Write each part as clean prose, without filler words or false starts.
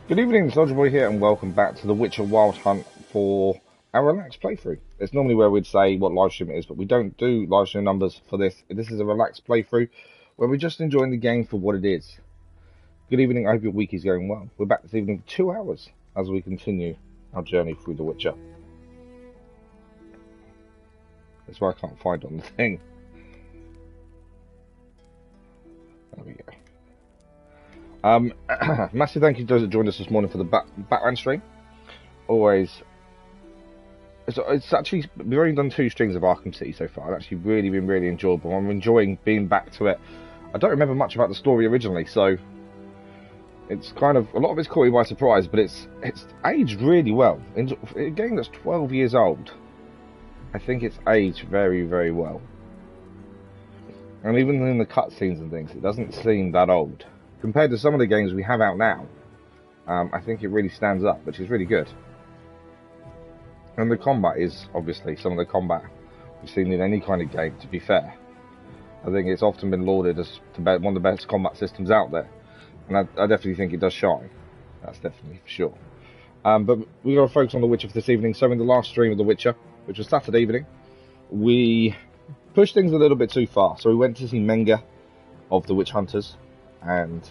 Good evening, Soldier Boy here, and welcome back to the Witcher Wild Hunt for our relaxed playthrough. It's normally where we'd say what live stream it is, but we don't do live stream numbers for this. This is a relaxed playthrough where we're just enjoying the game for what it is. Good evening, I hope your week is going well. We're back this evening for 2 hours as we continue our journey through The Witcher. That's why I can't find on the thing. There we go. Massive thank you to those that joined us this morning for the Batman stream. Always, it's actually, we've only done 2 streams of Arkham City so far. It's actually been really enjoyable. I'm enjoying being back to it. I don't remember much about the story originally, so it's kind of, a lot of it's caught me by surprise, but it's aged really well. In a game that's 12 years old, I think it's aged very, very well. And even in the cutscenes and things, it doesn't seem that old. Compared to some of the games we have out now, I think it really stands up, which is really good. And the combat is, obviously, some of the combat we've seen in any kind of game, to be fair. I think it's often been lauded as one of the best combat systems out there. And I definitely think it does shine. That's definitely for sure. But we've got to focus on The Witcher for this evening. So in the last stream of The Witcher, which was Saturday evening, we pushed things a little bit too far. So we went to see Menga of the Witch Hunters. And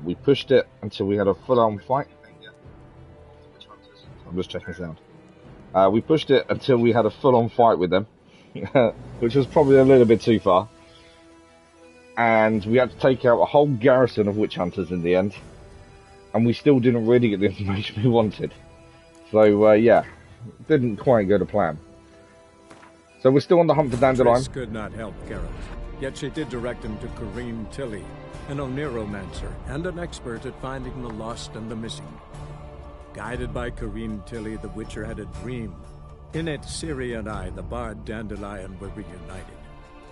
we pushed it until we had a full-on fight. I'm just checking sound. We pushed it until we had a full-on fight with them, which was probably a little bit too far. And we had to take out a whole garrison of witch hunters in the end, and we still didn't really get the information we wanted. So yeah, didn't quite go to plan. So we're still on the hunt for Dandelion. Triss could not help Geralt. Yet she did direct him to Karim Tilly, an Oniromancer and an expert at finding the lost and the missing. Guided by Karim Tilly, the Witcher had a dream. In it, Ciri and I, the bard Dandelion, were reunited.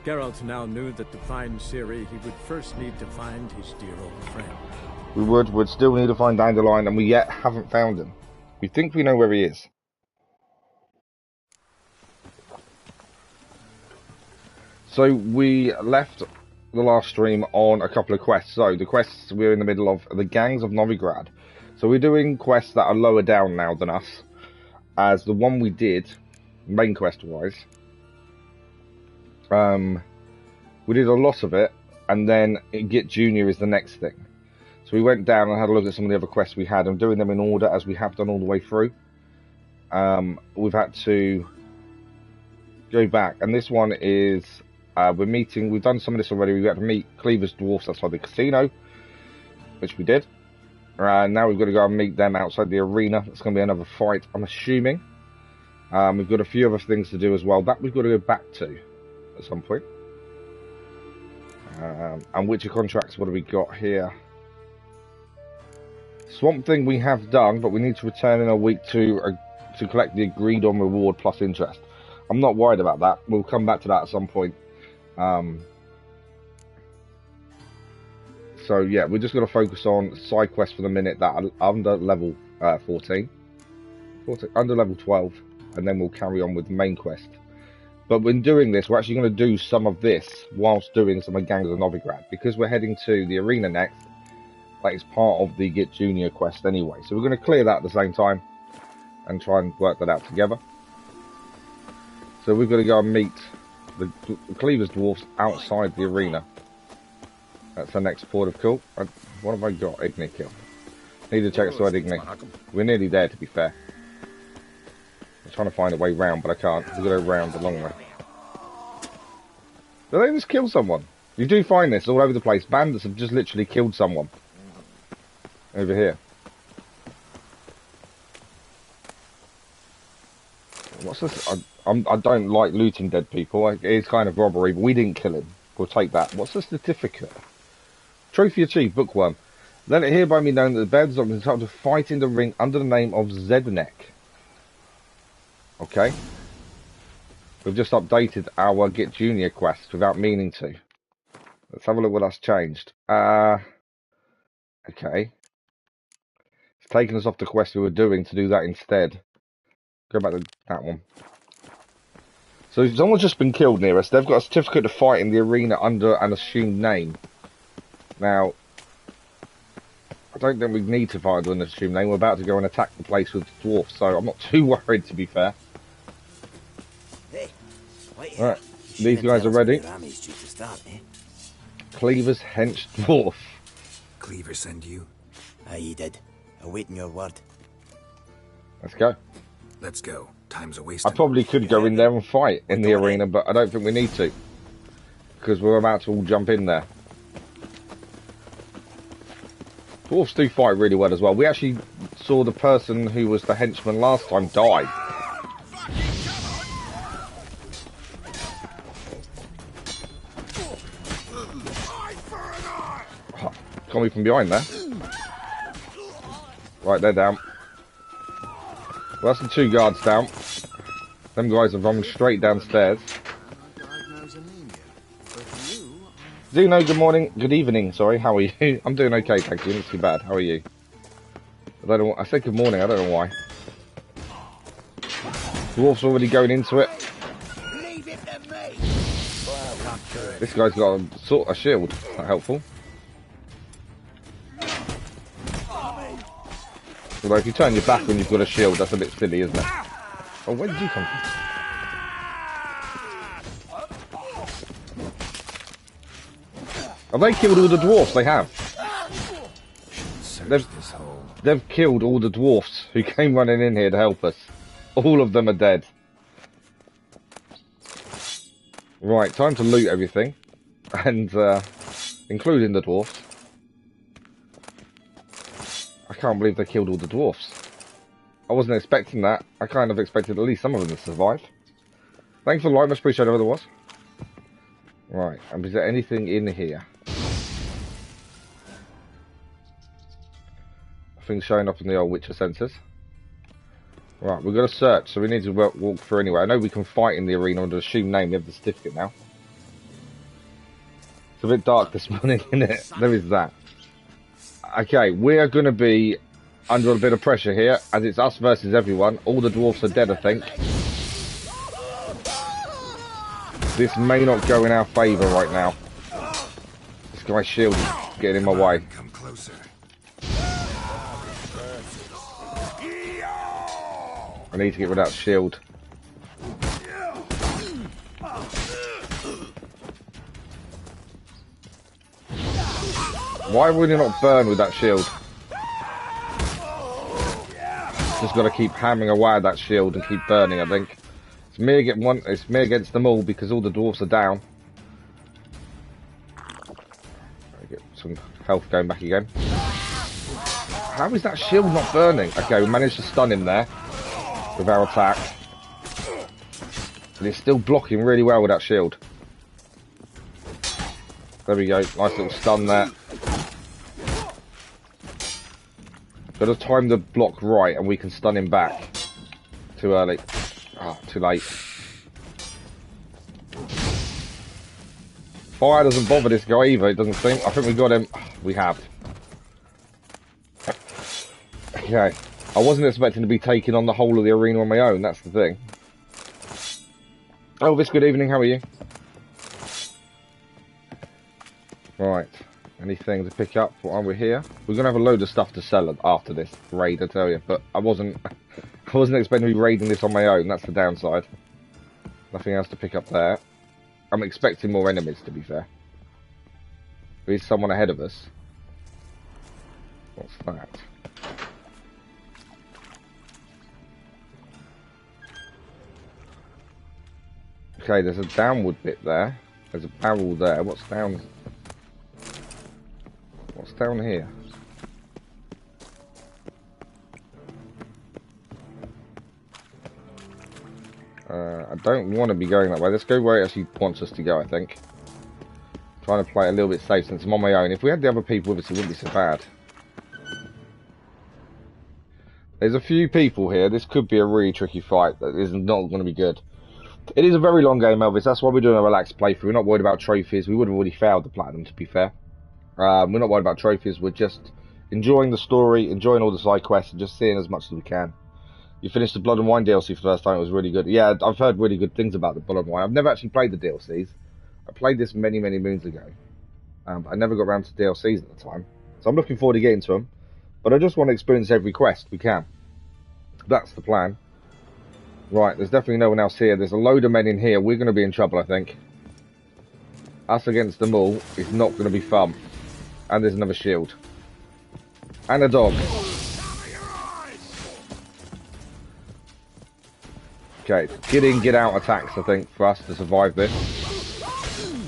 Geralt now knew that to find Ciri, he would first need to find his dear old friend. We would still need to find Dandelion, and we yet haven't found him. We think we know where he is. So we left the last stream on a couple of quests. So the quests we're in the middle of are the gangs of Novigrad. So we're doing quests that are lower down now than us, as the one we did, main quest wise, we did a lot of it, and then Get Junior is the next thing. So we went down and had a look at some of the other quests we had, and doing them in order as we have done all the way through. We've had to go back, and this one is we've done some of this already. We had to meet Cleaver's dwarfs outside the casino, which we did. Now we've got to go and meet them outside the arena. It's going to be another fight, I'm assuming. We've got a few other things to do as well. That we've got to go back to at some point. And Witcher contracts, what have we got here? Swamp Thing we have done, but we need to return in a week to collect the agreed on reward plus interest. I'm not worried about that. We'll come back to that at some point. So yeah, we're just going to focus on side quests for the minute that are under level 14, under level 12, and then we'll carry on with the main quest. But when doing this, we're actually going to do some of this whilst doing some of Gangs of Novigrad, because we're heading to the arena next. That is part of the Get Junior quest anyway, so we're going to clear that at the same time and try and work that out together. So we've got to go and meet the Cleaver's dwarfs outside the arena. That's the next port of call. What have I got? Igni kill. Need to check outside Igni. We're nearly there, to be fair. I'm trying to find a way round, but I can't. We've got to go round the long way. Did they just kill someone? You do find this all over the place. Bandits have just literally killed someone. Over here. What's this? I don't like looting dead people. It is kind of robbery, but we didn't kill him. We'll take that. What's the certificate? Trophy achieved, Bookworm. Let it hereby be known that the bears are entitled to fight in the ring under the name of Zednek. Okay. We've just updated our Get Junior quest without meaning to. Let's have a look what that's changed. Okay. It's taken us off the quest we were doing to do that instead. Go back to that one. So someone's just been killed near us. They've got a certificate to fight in the arena under an assumed name. Now, I don't think we need to fight during the stream lane. We're about to go and attack the place with the dwarfs, so I'm not too worried, to be fair. Hey, right, these guys are ready. Cleaver's hench dwarf. Cleaver send you? Aye, he did. Awaiting your word. Let's go. Let's go. Time's a waste. I probably could go in there and fight in the arena, but I don't think we need to. Because we're about to all jump in there. Dwarfs do fight really well as well. We actually saw the person who was the henchman last time die. Oh, got me from behind there. Right, they're down. Well, that's the 2 guards down. Them guys have run straight downstairs. Zuno, good morning, good evening, sorry, how are you? I'm doing okay, thank you, not too bad, how are you? I don't know, I said good morning, I don't know why. Dwarf's already going into it. This guy's got a shield, is that helpful? Although if you turn your back when you've got a shield, that's a bit silly, isn't it? Oh, where did you come from? Have they killed all the dwarfs? They have. They've killed all the dwarfs who came running in here to help us. All of them are dead. Right, time to loot everything. And, including the dwarfs. I can't believe they killed all the dwarfs. I wasn't expecting that. I kind of expected at least some of them to survive. Thanks for the light, much appreciated whatever there was. Right, and is there anything in here? Things showing up in the old Witcher sensors. Right, we've got to search, so we need to walk through anyway. I know we can fight in the arena under assumed name. We have the certificate now. It's a bit dark this morning, isn't it? There is that. Okay, we are going to be under a bit of pressure here, as it's us versus everyone. All the dwarfs are dead, I think. This may not go in our favour right now. This guy's shield is getting in my way. Come closer. I need to get rid of that shield. Why would it not burn with that shield? Just got to keep hammering away at that shield and keep burning, I think. It's me against them all because all the dwarfs are down. Get some health going back again. How is that shield not burning? Okay, we managed to stun him there with our attack. And he's still blocking really well with that shield. There we go, nice little stun there. Got to time the block right and we can stun him back. Too early. Ah, too late. Fire doesn't bother this guy either, it doesn't seem. I think we got him. We have. Okay. I wasn't expecting to be taking on the whole of the arena on my own, that's the thing. Elvis, good evening, how are you? Right. Anything to pick up while we're here? We're going to have a load of stuff to sell after this raid, I tell you. But I wasn't expecting to be raiding this on my own, that's the downside. Nothing else to pick up there. I'm expecting more enemies, to be fair. There is someone ahead of us. What's that? Okay, there's a downward bit there. There's a barrel there. What's down here? I don't want to be going that way. Let's go where it actually wants us to go, I think. Trying to play it a little bit safe since I'm on my own. If we had the other people with us, it wouldn't be so bad. There's a few people here. This could be a really tricky fight. That is not going to be good. It is a very long game, Elvis. That's why we're doing a relaxed playthrough. We're not worried about trophies. We would have already failed the platinum, to be fair. We're not worried about trophies. We're just enjoying the story, enjoying all the side quests, and just seeing as much as we can. You finished the Blood and Wine DLC for the first time. It was really good. Yeah, I've heard really good things about the Blood and Wine. I've never actually played the DLCs. I played this many, many moons ago. But I never got around to DLCs at the time. So I'm looking forward to getting to them. But I just want to experience every quest we can. That's the plan. Right, there's definitely no one else here. There's a load of men in here. We're going to be in trouble, I think. Us against them all is not going to be fun. And there's another shield. And a dog. Okay, get in, get out attacks, I think, for us to survive this.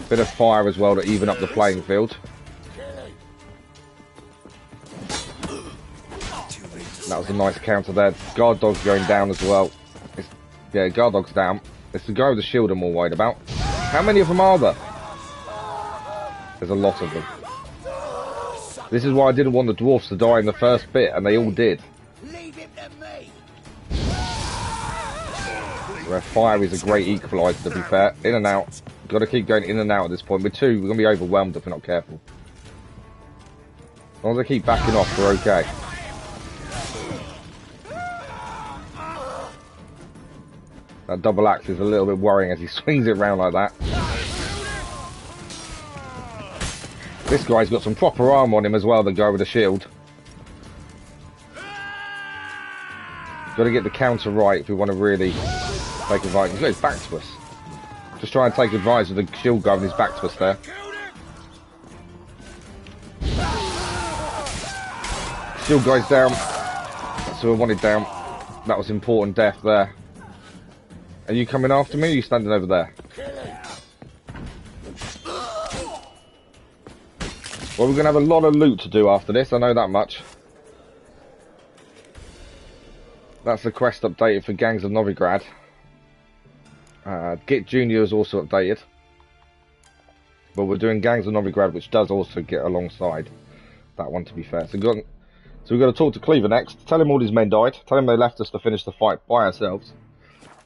Bit of fire as well to even up the playing field. That was a nice counter there. Guard dog's going down as well. Yeah, guard dog's down. It's the guy with the shield I'm more worried about. How many of them are there? There's a lot of them. This is why I didn't want the dwarfs to die in the first bit, and they all did. Leave him to me. Where fire is a great equaliser, to be fair. In and out. Got to keep going in and out at this point. We're going to be overwhelmed if we're not careful. As long as I keep backing off, we're okay. That double axe is a little bit worrying as he swings it around like that. This guy's got some proper arm on him as well, the guy with the shield. Got to get the counter right if we want to really take advantage. He's got his back to us. Just try and take advantage of the shield guy with his back to us there. Shield guy's down. So I wanted down. That was important death there. Are you coming after me or are you standing over there? Well, we're going to have a lot of loot to do after this, I know that much. That's the quest updated for Gangs of Novigrad. Git Junior is also updated. But we're doing Gangs of Novigrad, which does also get alongside that one, to be fair. So we've got to talk to Cleaver next. Tell him all his men died. Tell him they left us to finish the fight by ourselves.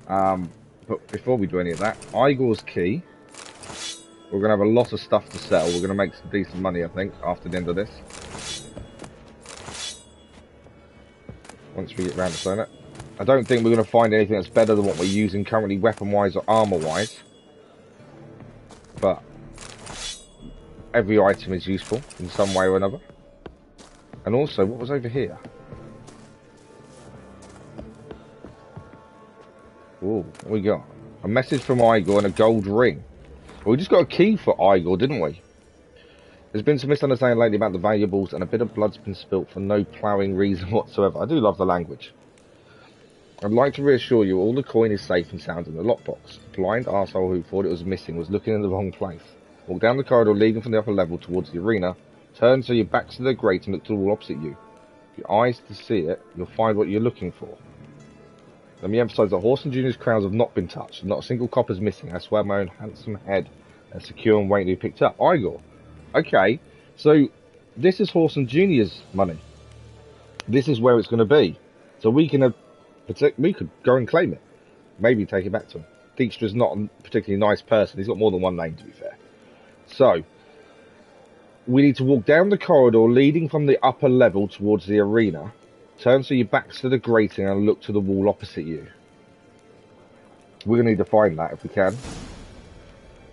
But before we do any of that, Igor's key. We're going to have a lot of stuff to sell. We're going to make some decent money, I think, after the end of this. Once we get round to selling it. I don't think we're going to find anything that's better than what we're using currently, weapon-wise or armour-wise. But every item is useful in some way or another. And also, what was over here? Ooh, what we got? A message from Igor and a gold ring. Well, we just got a key for Igor, didn't we? There's been some misunderstanding lately about the valuables, and a bit of blood's been spilt for no ploughing reason whatsoever. I do love the language. I'd like to reassure you all the coin is safe and sound in the lockbox. The blind arsehole who thought it was missing was looking in the wrong place. Walk down the corridor leading from the upper level towards the arena. Turn so your back's to the grate and look to the wall opposite you. If your eyes to see it, you'll find what you're looking for. Let me emphasise that Whoreson Juniors crowns have not been touched. Not a single copper's missing. I swear my own handsome head is secure and waiting to be picked up. Igor. Okay, so this is Whoreson Juniors' money. This is where it's going to be. So we could go and claim it. Maybe take it back to him. Dijkstra's not a particularly nice person. He's got more than one name, to be fair. So we need to walk down the corridor leading from the upper level towards the arena. Turn so your back's to the grating and look to the wall opposite you. We're going to need to find that if we can.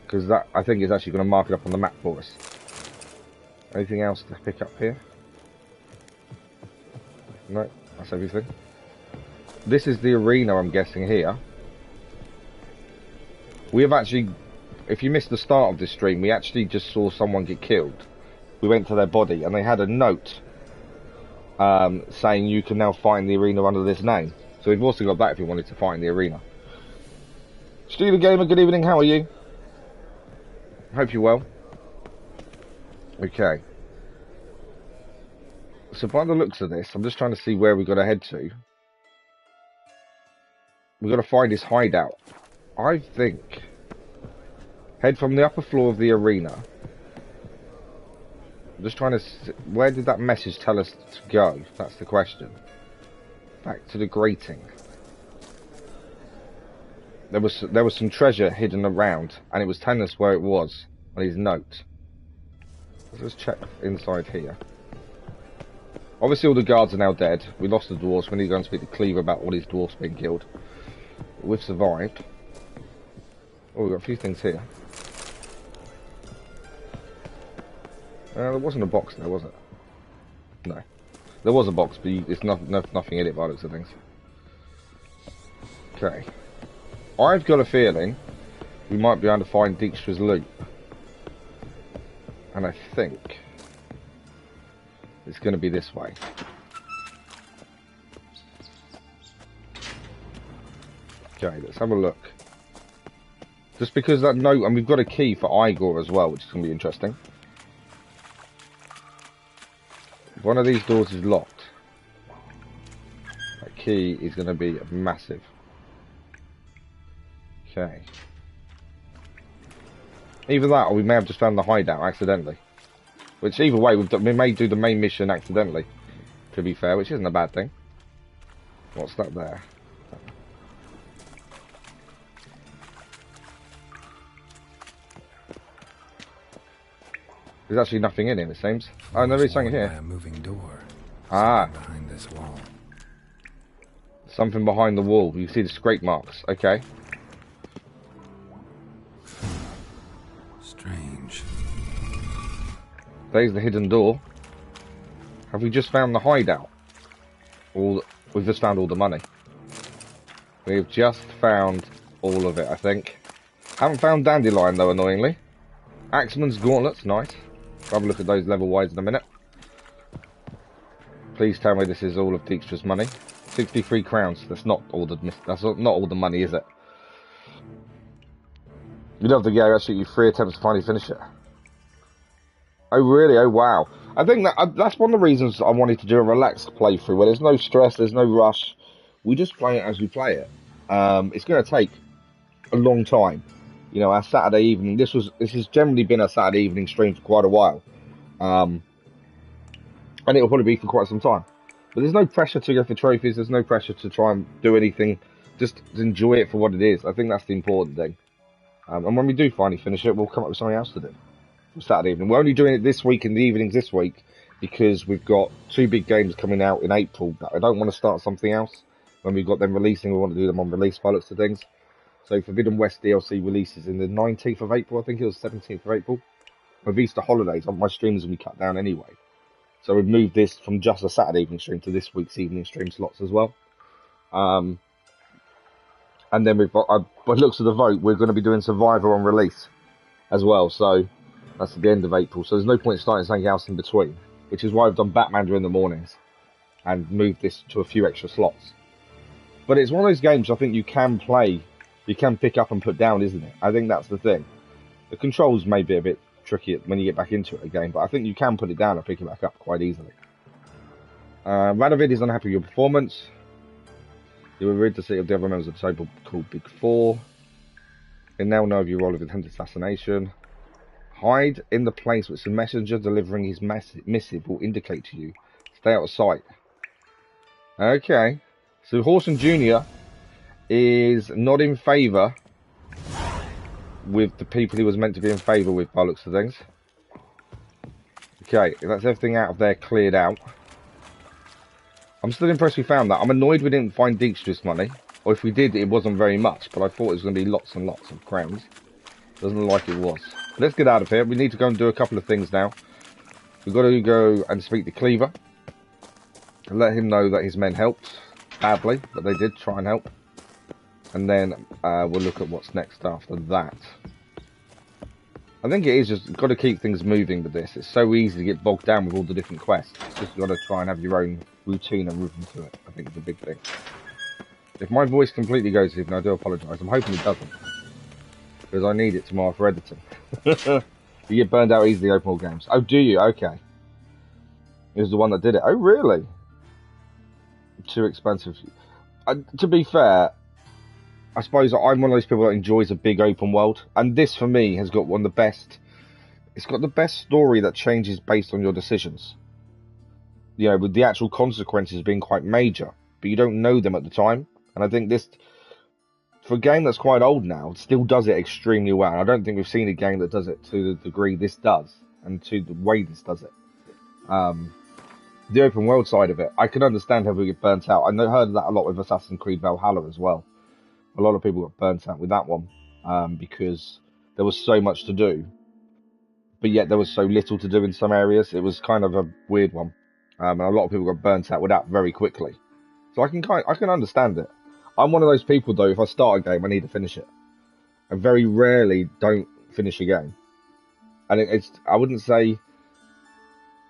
Because that, I think, is actually going to mark it up on the map for us. Anything else to pick up here? No, that's everything. This is the arena, I'm guessing, here. We have actually, if you missed the start of this stream, we actually just saw someone get killed. We went to their body and they had a note saying you can now find the arena under this name. So we've also got that if you wanted to find the arena. Steven Gamer, good evening, how are you? Hope you're well. Okay. So by the looks of this, I'm just trying to see where we've got to head to. We've got to find his hideout. I think head from the upper floor of the arena. I'm just trying to see, where did that message tell us to go? That's the question. Back to the grating. There was some treasure hidden around, and it was telling us where it was on his note. Let's just check inside here. Obviously all the guards are now dead. We lost the dwarves. We need to go and speak to Cleaver about all these dwarves being killed. We've survived. Oh, we've got a few things here. There wasn't a box there, was it? No. There was a box, but it's nothing in it by the looks of things. Okay. I've got a feeling we might be able to find Dijkstra's loot. And I think it's going to be this way. Okay, let's have a look. Just because that note, and we've got a key for Igor as well, which is going to be interesting. One of these doors is locked. That key is going to be massive. Okay. Either that, or we may have just found the hideout accidentally. Which, either way, we may do the main mission accidentally, to be fair, which isn't a bad thing. What's that there? There's actually nothing in it, it seems. Oh, no, there's something here. A moving door. Ah. Behind this wall. Something behind the wall. You see the scrape marks. Okay. Strange. There's the hidden door. Have we just found the hideout? We've just found all the money. We've just found all of it, I think. Haven't found Dandelion, though, annoyingly. Axeman's Gauntlets, nice. Have a look at those level wides in a minute. Please tell me this is all of Dijkstra's money. 63 crowns. That's not all the money, is it? You'd have to go actually 3 attempts to finally finish it. Oh really? Oh wow. I think that's one of the reasons I wanted to do a relaxed playthrough where there's no stress, there's no rush. We just play it as we play it. It's going to take a long time. You know, our Saturday evening, this has generally been a Saturday evening stream for quite a while. And it'll probably be for quite some time. But there's no pressure to go for trophies, there's no pressure to try and do anything. Just enjoy it for what it is. I think that's the important thing. And when we do finally finish it, we'll come up with something else to do. For Saturday evening. We're only doing it this week, in the evenings this week, because we've got 2 big games coming out in April. That I don't want to start something else. When we've got them releasing, we want to do them on release pilots of things. So Forbidden West DLC releases in the 19th of April, I think it was 17th of April. With Easter holidays, my streams will be cut down anyway. So we've moved this from just a Saturday evening stream to this week's evening stream slots as well. And then we've got, by the looks of the vote, we're going to be doing Survivor on release as well. So that's at the end of April. So there's no point in starting something else in between, which is why I've done Batman during the mornings and moved this to a few extra slots. But it's one of those games I think you can play. You can pick up and put down, isn't it? I think that's the thing. The controls may be a bit tricky when you get back into it again, but I think you can put it down and pick it back up quite easily. Radovid is unhappy with your performance. You were rude to see of the other members of the table called Big Four. You now know of your role of attempted assassination. Hide in the place which the messenger delivering his missive will indicate to you. Stay out of sight. Okay. So Whoreson Jr. is not in favour with the people he was meant to be in favour with, by looks of things. Okay, that's everything out of there cleared out. I'm still impressed we found that. I'm annoyed we didn't find Dijkstra's money. Or if we did, it wasn't very much, but I thought it was going to be lots and lots of crowns. Doesn't look like it was. Let's get out of here. We need to go and do a couple of things now. We've got to go and speak to Cleaver. And let him know that his men helped. Badly, but they did try and help. And then we'll look at what's next after that. I think it is just got to keep things moving with this. It's so easy to get bogged down with all the different quests. It's just got to try and have your own routine and rhythm to it. I think it's a big thing. If my voice completely goes, even I do apologise. I'm hoping it doesn't, because I need it tomorrow for editing. You get burned out easily open all games. Oh, do you? Okay. It was the one that did it. Oh, really? Too expensive. To be fair, I suppose I'm one of those people that enjoys a big open world, and this for me has got one of the best. It's got the best story that changes based on your decisions. You know, with the actual consequences being quite major, but you don't know them at the time. And I think this, for a game that's quite old now, still does it extremely well. And I don't think we've seen a game that does it to the degree this does, and to the way this does it. The open world side of it, I can understand how we get burnt out. I heard that a lot with Assassin's Creed Valhalla as well. A lot of people got burnt out with that one because there was so much to do, but yet there was so little to do in some areas. It was kind of a weird one. and a lot of people got burnt out with that very quickly. So I can understand it. I'm one of those people though. If I start a game, I need to finish it. I very rarely don't finish a game, and I wouldn't say.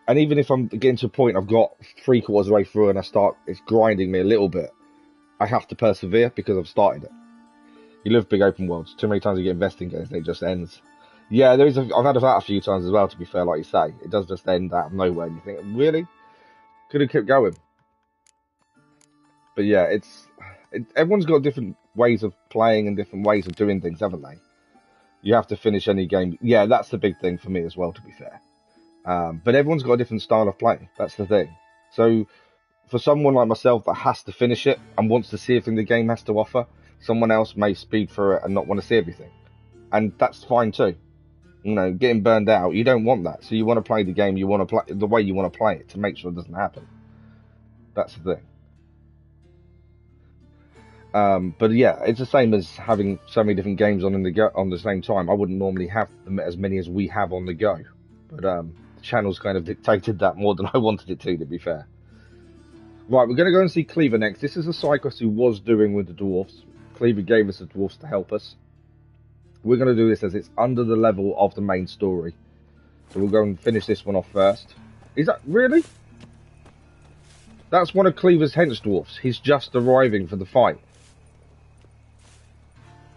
And even if I'm getting to a point, I've got 3/4 of the way through, and it's grinding me a little bit. I have to persevere because I've started it. You live big open worlds. Too many times you get invested in games, and it just ends. Yeah, I've had that a few times as well. To be fair, like you say, it does just end out of nowhere, and you think, really, could have kept going. But yeah, everyone's got different ways of playing and different ways of doing things, haven't they? You have to finish any game. Yeah, that's the big thing for me as well, to be fair. But everyone's got a different style of play. That's the thing. So for someone like myself that has to finish it and wants to see everything the game has to offer, someone else may speed through it and not want to see everything. And that's fine too. You know, getting burned out, you don't want that. So you want to play the game, you want to play the way you want to play it to make sure it doesn't happen. That's the thing. But yeah, it's the same as having so many different games on the same time. I wouldn't normally have as many as we have on the go. But the channel's kind of dictated that more than I wanted it to be fair. Right, we're going to go and see Cleaver next. This is a side quest we was doing with the dwarfs. Cleaver gave us the dwarfs to help us. We're going to do this as it's under the level of the main story. So we'll go and finish this one off first. Is that really? That's one of Cleaver's hench dwarfs. He's just arriving for the fight.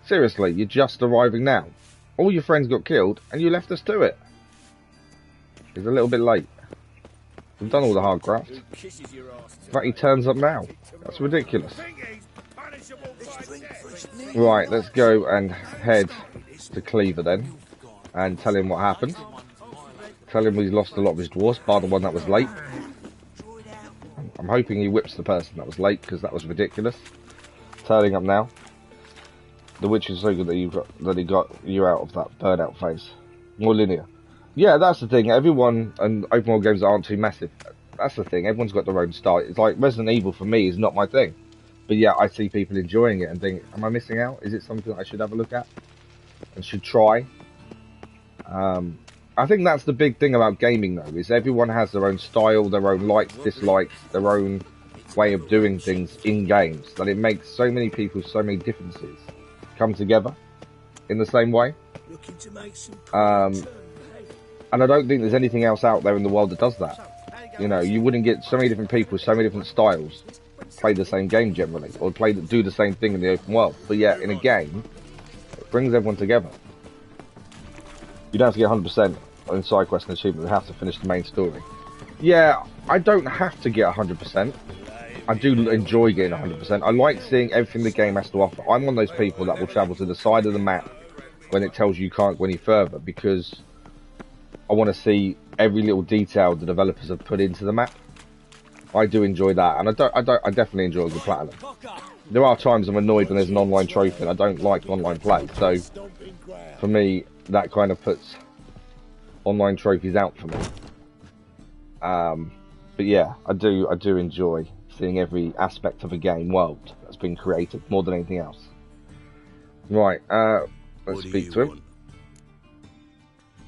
Seriously, you're just arriving now. All your friends got killed and you left us to it. He's a little bit late. We've done all the hard graft. In fact, he turns up now. That's ridiculous. Right, let's go and head to Cleaver then. And tell him what happened. Tell him he's lost a lot of his dwarfs, bar the one that was late. I'm hoping he whips the person that was late, because that was ridiculous. Turning up now. The witch is so good that he got you out of that burnout phase. More linear. Yeah, that's the thing. Everyone, and open world games aren't too massive. That's the thing. Everyone's got their own style. It's like Resident Evil for me is not my thing. But yeah, I see people enjoying it and think, am I missing out? Is it something that I should have a look at? And should try? I think that's the big thing about gaming though, is everyone has their own style, their own likes, dislikes, their own way of doing things in games. That it makes so many people, so many differences come together in the same way. And I don't think there's anything else out there in the world that does that. You know, you wouldn't get so many different people, so many different styles play the same game generally, or do the same thing in the open world. But yeah, in a game, it brings everyone together. You don't have to get 100% on side quest and achievement. You have to finish the main story. Yeah, I don't have to get 100%. I do enjoy getting 100%. I like seeing everything the game has to offer. I'm one of those people that will travel to the side of the map when it tells you can't go any further, because I want to see every little detail the developers have put into the map. I do enjoy that, and I definitely enjoy the platinum. There are times I'm annoyed when there's an online trophy, and I don't like online play. So for me, that kind of puts online trophies out for me. But yeah, I do enjoy seeing every aspect of a game world that's been created more than anything else. Right, let's speak to him.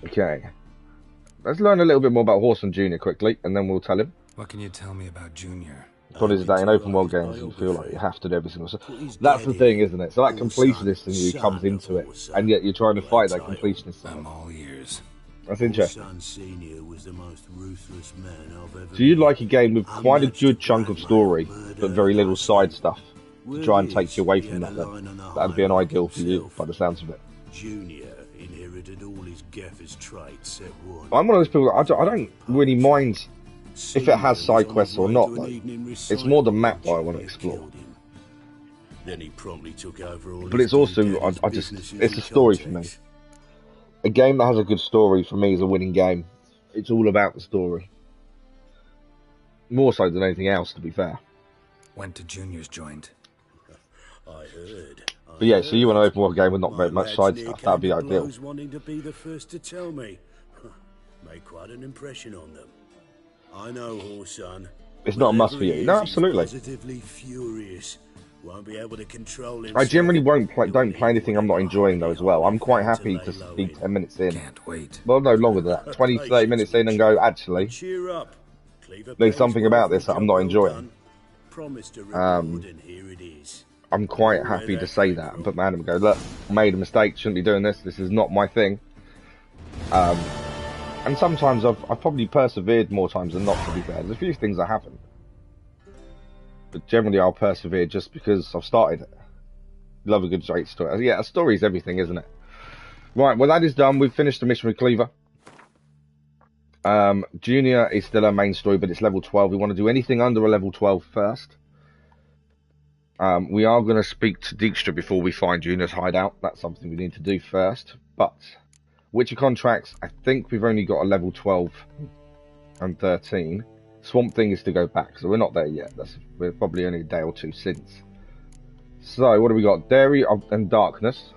Okay. Let's learn a little bit more about Whoreson Junior quickly, and then we'll tell him. What can you tell me about Junior? Probably today in open world games, you feel like you have to do every single. That's the thing, isn't it? So that completionist in you comes into it, and yet you're trying to fight that completionist. I'm all ears. That's interesting. So you'd like a game with quite a good chunk of story, but very little side stuff to try and take you away from that. That'd be an ideal for you, by the sounds of it. Junior inherited all his gaffer's traits at once. I'm one of those people that I don't really mind if it has side quests or not, though. It's more the map that I want to explore. Then he promptly took over all. But it's also, it's a story for me. A game that has a good story for me is a winning game. It's all about the story. More so than anything else, to be fair. Went to Junior's joined. I heard. But yeah, so you want an open world game with not very much side stuff, that'd be ideal. Wanting to be the first to tell me. Made quite an impression on them. I know, Whoreson. It's not a must for you. No, absolutely. Positively furious. Won't be able to control himself. I generally don't play anything I'm not enjoying though as well. I'm quite happy to be 10 minutes in. Can't wait. Well, no longer than that. 20, 30 minutes in and go, actually. Cheer up. there's something about this that I'm not enjoying. Promised a reward, and here it is. I'm quite happy to say that and put my hand up and go, look, I made a mistake, shouldn't be doing this, this is not my thing. And sometimes I've probably persevered more times than not, to be fair. There's a few things I haven't. But generally I'll persevere just because I've started it. Love a good straight story. Yeah, a story is everything, isn't it? Right, well that is done. We've finished the mission with Cleaver. Junior is still our main story, but it's level 12. We want to do anything under a level 12 first. We are going to speak to Dijkstra before we find Junior's hideout. That's something we need to do first. But Witcher contracts, I think we've only got a level 12 and 13. Swamp Thing is to go back, so we're not there yet. We're probably only a day or two since. So what do we got? Dairy and Darkness.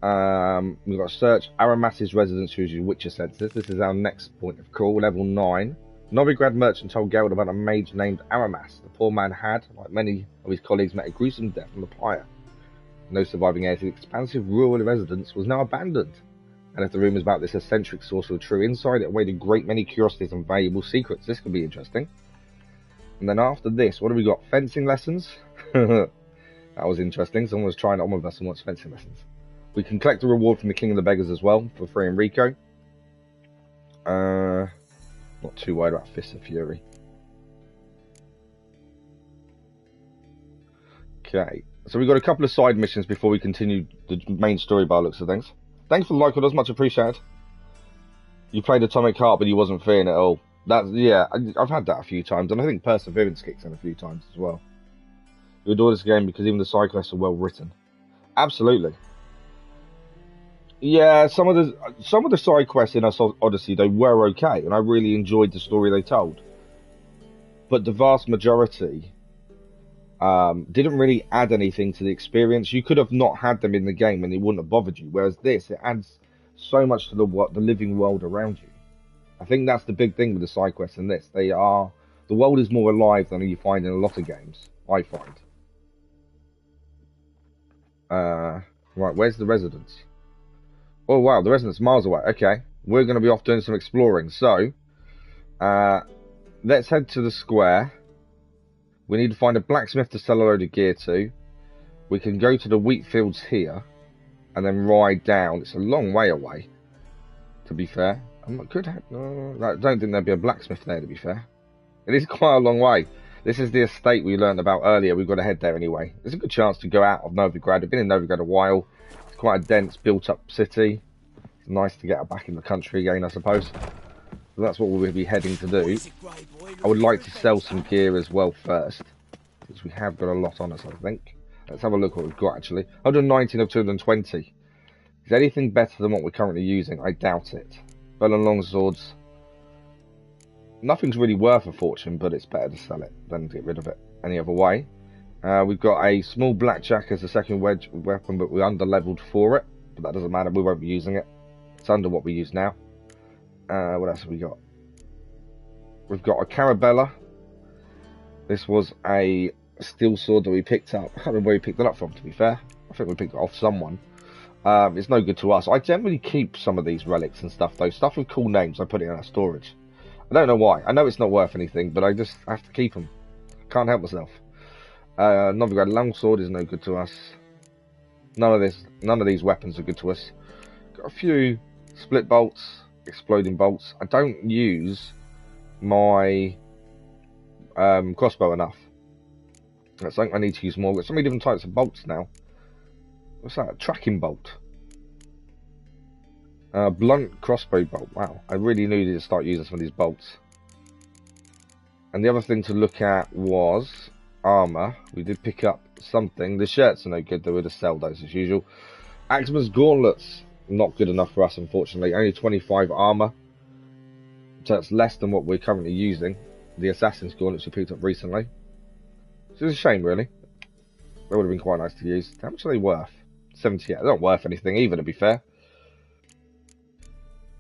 We've got Search Aramas's residence using Witcher senses. This is our next point of call, level 9. Novigrad merchant told Geralt about a mage named Aramas. The poor man had, like many of his colleagues, met a gruesome death on the pyre. No surviving heir to the expansive rural residence was now abandoned. And if the rumours about this eccentric source were true, inside it awaited a great many curiosities and valuable secrets. This could be interesting. And then after this, what have we got? Fencing lessons? That was interesting. Someone was trying it on with us and wants fencing lessons. We can collect a reward from the King of the Beggars as well, for free and Rico. Not too worried about Fists of Fury. Okay, so we've got a couple of side missions before we continue the main story by looks of things. Thanks for the like, it was much appreciated. You played Atomic Heart, but you wasn't fearing it all. That's, yeah, I've had that a few times, and I think Perseverance kicks in a few times as well. You adore this game because even the side quests are well written. Absolutely. Yeah, some of the side quests in Odyssey, they were okay, and I really enjoyed the story they told. But the vast majority didn't really add anything to the experience. You could have not had them in the game and it wouldn't have bothered you. Whereas this, it adds so much to the living world around you. I think that's the big thing with the side quests in this. The world is more alive than you find in a lot of games, I find. Right, where's the residence? Oh wow, the residence miles away. Okay, we're going to be off doing some exploring. So, let's head to the square. We need to find a blacksmith to sell a load of gear to. We can go to the wheat fields here, and then ride down. It's a long way away, to be fair. I don't think there'd be a blacksmith there, to be fair. It is quite a long way. This is the estate we learned about earlier. We've got to head there anyway. There's a good chance to go out of Novigrad. I've been in Novigrad a while. It's quite a dense, built-up city. It's nice to get back in the country again, I suppose. So that's what we'll be heading to do. I would like to sell some gear as well first, because we have got a lot on us, I think. Let's have a look what we've got, actually. 119 of 220. Is anything better than what we're currently using? I doubt it. Bow and longswords. Nothing's really worth a fortune, but it's better to sell it than get rid of it any other way. We've got a small blackjack as a second wedge weapon, but we're under-leveled for it. But that doesn't matter, we won't be using it. It's under what we use now. What else have we got? We've got a Carabella. This was a steel sword that we picked up. I can't remember where we picked it up from, to be fair. I think we picked it off someone. It's no good to us. I generally keep some of these relics and stuff, though. Stuff with cool names, I put it in our storage. I don't know why. I know it's not worth anything, but I just have to keep them. Can't help myself. Novigrad longsword is no good to us. None of these weapons are good to us. Got a few split bolts, exploding bolts. I don't use my crossbow enough. That's something I need to use more. We've got so many different types of bolts now. What's that? A tracking bolt. Blunt crossbow bolt. Wow, I really needed to start using some of these bolts. And the other thing to look at was armor. We did pick up something. The shirts are no good, though. We'll just sell those as usual. Axeman's gauntlets. Not good enough for us, unfortunately. Only 25 armor. So that's less than what we're currently using. The assassin's gauntlets we picked up recently. So it's a shame, really. They would have been quite nice to use. How much are they worth? 78. They're not worth anything either, to be fair.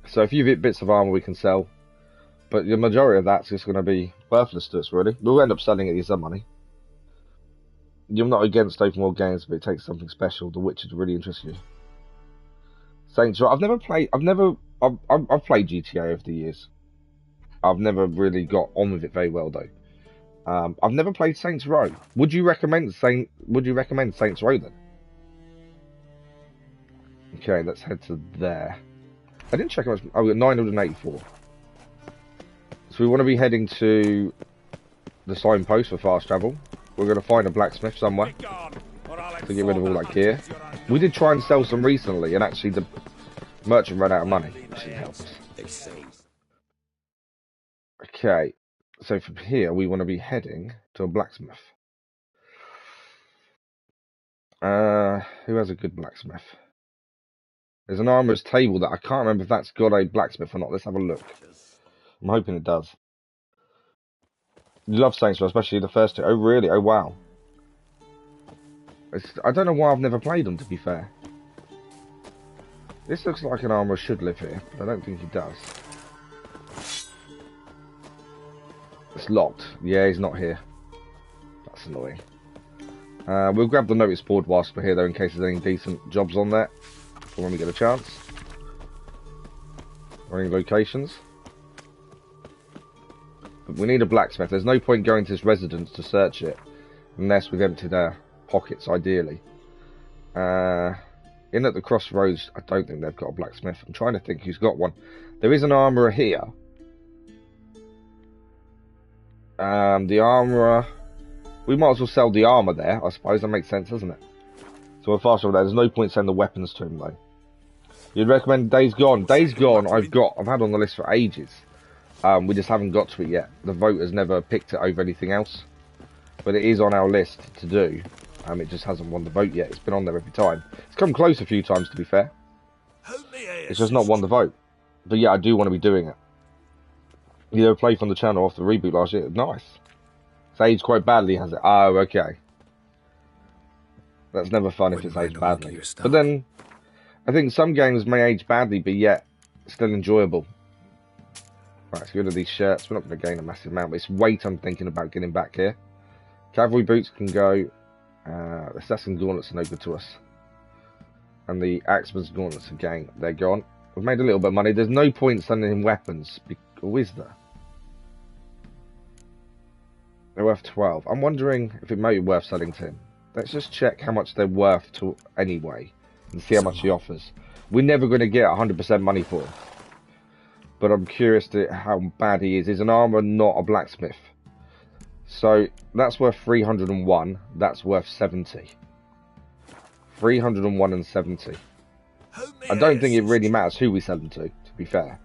So a few bits of armor we can sell. But the majority of that's just going to be worthless to us, really. We'll end up selling it for some money. You're not against open world games, but it takes something special. The Witcher to really interest you. Saints, I've played GTA over the years. I've never really got on with it very well though. I've never played Saints Row. Would you recommend Saints Row then? Okay, let's head to there. I didn't check how much. Oh, we got 984. So we want to be heading to the signpost for fast travel. We're going to find a blacksmith somewhere to get rid of all that gear. We did try and sell some recently, and actually the merchant ran out of money, which helps. Okay, so from here we want to be heading to a blacksmith. Who has a good blacksmith? There's an armourer's table that I can't remember if that's got a blacksmith or not. Let's have a look. I'm hoping it does. You love Saints Row, especially the first two. Oh, really? Oh, wow. I don't know why I've never played them, to be fair. This looks like an armourer should live here, but I don't think he does. It's locked. Yeah, he's not here. That's annoying. We'll grab the notice board whilst we're here, though, in case there's any decent jobs on there. For when we get a chance. Or any locations. But we need a blacksmith. There's no point going to this residence to search it. Unless we've emptied our pockets, ideally. In at the crossroads, I don't think they've got a blacksmith. I'm trying to think who's got one. There is an armourer here. The armourer... We might as well sell the armour there. I suppose that makes sense, doesn't it? So we're faster with that. There's no point sending the weapons to him, though. You'd recommend Days Gone? Days Gone, I've had on the list for ages. We just haven't got to it yet. The voters never picked it over anything else. But it is on our list to do. It just hasn't won the vote yet. It's been on there every time. It's come close a few times, to be fair. It's just not won the vote. But yeah, I do want to be doing it. You know, played from the channel off the reboot last year. Nice. It's aged quite badly, has it? Oh, okay. That's never fun if it's aged badly. But then, I think some games may age badly, but yet still enjoyable. Right, let's get rid of these shirts. We're not going to gain a massive amount, but it's weight I'm thinking about getting back here. Cavalry boots can go. The assassin gauntlets are no good to us. And the axeman's gauntlets again, they're gone. We've made a little bit of money. There's no point sending him weapons. Or is there? They're worth 12. I'm wondering if it might be worth selling to him. Let's just check how much they're worth to anyway. And see how much he offers. We're never going to get 100% money for him. But I'm curious to how bad he is. He's an armourer, not a blacksmith. So that's worth 301. That's worth 70. 301 and 70. I don't think it really matters who we sell them to be fair.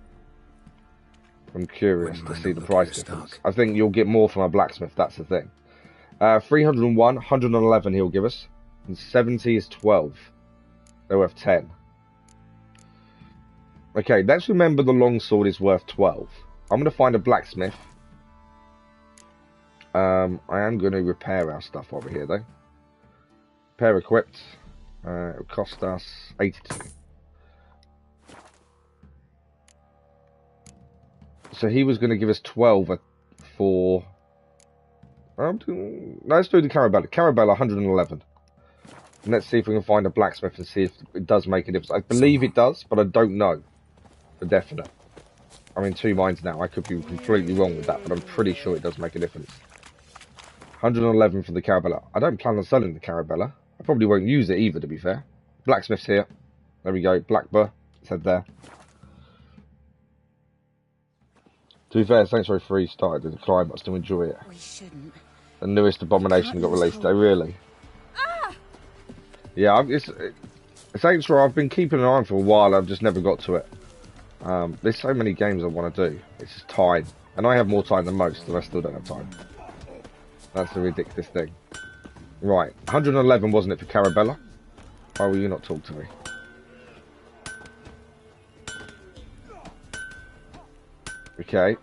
I'm curious to see the price difference. I think you'll get more from a blacksmith, that's the thing. 301, 111 he'll give us. And 70 is 12. They're worth 10. Okay, let's remember the longsword is worth 12. I'm going to find a blacksmith. I am going to repair our stuff over here, though. Repair equipped. It'll cost us 82. So he was going to give us 12 for... let's do the Carabella. Carabella, 111. And let's see if we can find a blacksmith and see if it does make a difference. I believe it does, but I don't know for definite. I'm in two minds now. I could be completely wrong with that, but I'm pretty sure it does make a difference. 111 for the Carabella. I don't plan on selling the Carabella. I probably won't use it either, to be fair. Blacksmith's here. There we go. Blackbur. It's head there. To be fair, Saints Row 3 started to decline, but I still enjoy it. We shouldn't. The newest Abomination got released. Oh, really? Ah! Yeah, Saints Row, I've been keeping an eye on for a while. I've just never got to it. There's so many games I want to do. It's just time. And I have more time than most, and I still don't have time. That's a ridiculous thing. Right, 111 wasn't it for Carabella? Why will you not talk to me? Okay.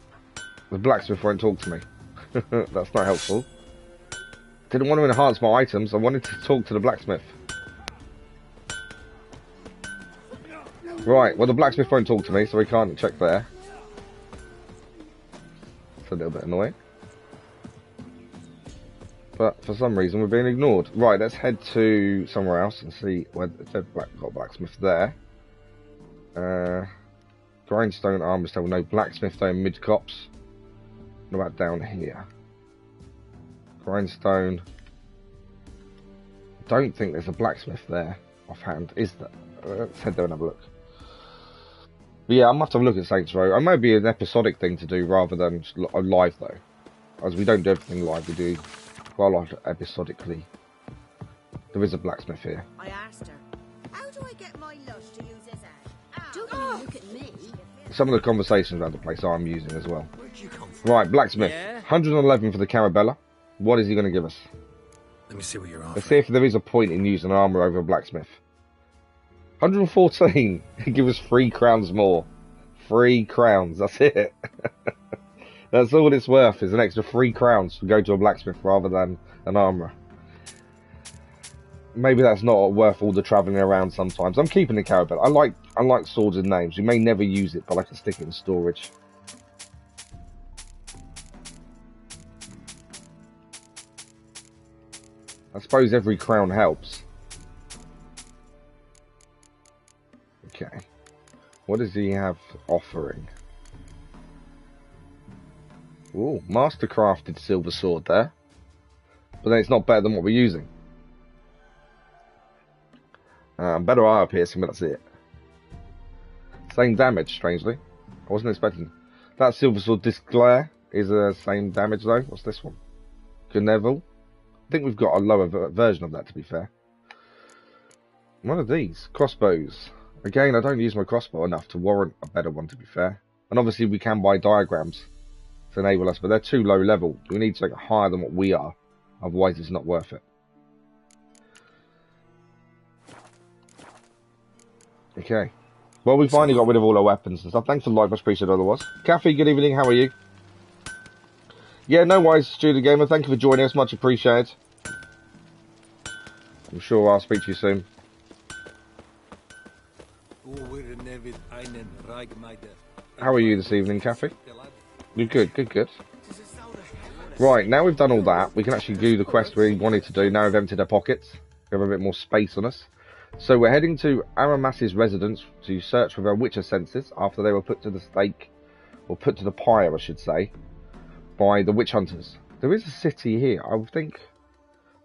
The blacksmith won't talk to me. That's not helpful. Didn't want to enhance my items, I wanted to talk to the blacksmith. Right, well the blacksmith won't talk to me, so we can't check there. It's a little bit annoying. But for some reason we're being ignored. Right, let's head to somewhere else and see where they've got blacksmith there. Grindstone, armor stone, no blacksmith though, mid-cops. What about down here? Grindstone. Don't think there's a blacksmith there offhand, is there? Let's head there and have a look. But yeah, I'm gonna have to have a look at Saints Row. It might be an episodic thing to do rather than a live though, as we don't do everything live. We do quite a lot episodically. There is a blacksmith here. I asked her, how do I get my lush to use his hand? Don't you look at me. Some of the conversations around the place I'm using as well. Right, blacksmith. 111 for the Carabella. What is he going to give us? Let me see what you're offering. Let's see if there is a point in using armour over a blacksmith. 114. Give us 3 crowns more. 3 crowns. That's it. That's all it's worth, is an extra 3 crowns to go to a blacksmith rather than an armourer. Maybe that's not worth all the travelling around sometimes. I'm keeping the Carabella. I like swords and names. We may never use it, but I can stick it in storage. I suppose every crown helps. Okay. What does he have offering? Ooh, mastercrafted silver sword there. But then it's not better than what we're using. Better armor piercing, but that's it. Same damage, strangely. I wasn't expecting. That silver sword disc glare is the same damage though. What's this one? Gnevel. I think we've got a lower version of that, to be fair. One of these. Crossbows. Again, I don't use my crossbow enough to warrant a better one, to be fair. And obviously we can buy diagrams to enable us, but they're too low level. We need to make it higher than what we are. Otherwise it's not worth it. Okay. Well, we finally got rid of all our weapons and stuff. Thanks for the like, much appreciated otherwise. Kathy, good evening, how are you? Yeah, no worries, Student Gamer. Thank you for joining us, much appreciated. I'm sure I'll speak to you soon. How are you this evening, Kathy? You're good, good, good. Right, now we've done all that, we can actually do the quest we wanted to do. Now we've emptied our pockets. We have a bit more space on us. So we're heading to Aramas's residence to search for their witcher senses after they were put to the stake, or put to the pyre, I should say, by the witch hunters. There is a city here. I would think I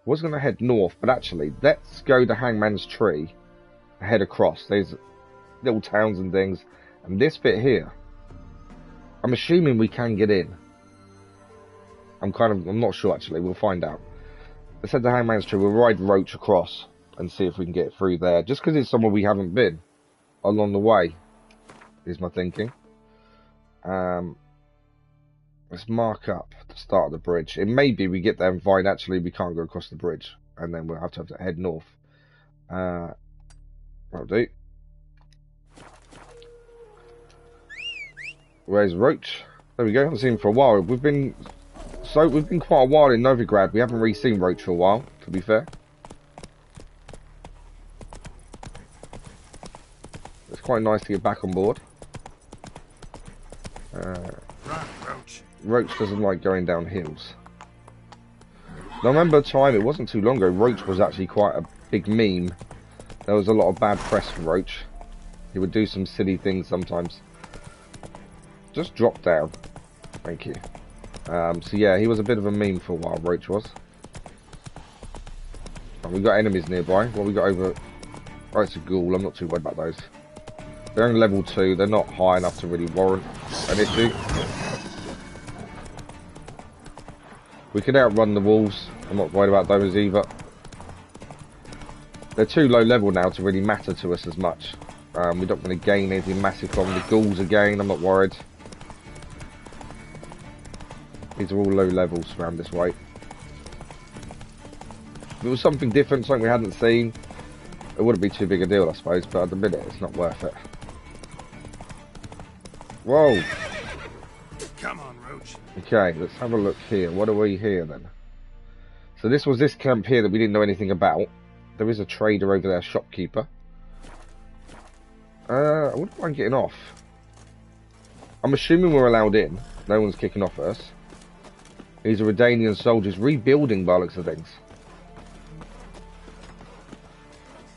was going to head north, but actually, let's go to Hangman's Tree, head across. There's little towns and things, and this bit here, I'm assuming we can get in. I'm not sure actually. We'll find out. Let's head to Hangman's Tree. We'll ride Roach across and see if we can get through there. Just because it's somewhere we haven't been along the way, is my thinking. Let's mark up the start of the bridge. It may be we get there and find actually we can't go across the bridge, and then we'll have to head north. That'll do. Where's Roach? There we go. I haven't seen him for a while. We've been quite a while in Novigrad. We haven't really seen Roach for a while, to be fair. It's quite nice to get back on board. Roach doesn't like going down hills. Now, I remember a time, it wasn't too long ago, Roach was actually quite a big meme. There was a lot of bad press for Roach. He would do some silly things sometimes. Just drop down. Thank you. So yeah, he was a bit of a meme for a while, Roach was. And we got enemies nearby. What we got over... Oh, it's a ghoul. I'm not too worried about those. They're only level 2. They're not high enough to really warrant an issue. We can outrun the wolves. I'm not worried about those either. They're too low level now to really matter to us as much. We're not going to gain anything massive from the ghouls again. I'm not worried. These are all low levels around this way. If it was something different, something we hadn't seen, it wouldn't be too big a deal, I suppose, but at the minute, it's not worth it. Whoa! Come on, Roach. Okay, let's have a look here. What are we here, then? So this was this camp here that we didn't know anything about. There is a trader over there, shopkeeper. I wouldn't mind getting off. I'm assuming we're allowed in. No one's kicking off us. These are Redanian soldiers rebuilding by the looks of things.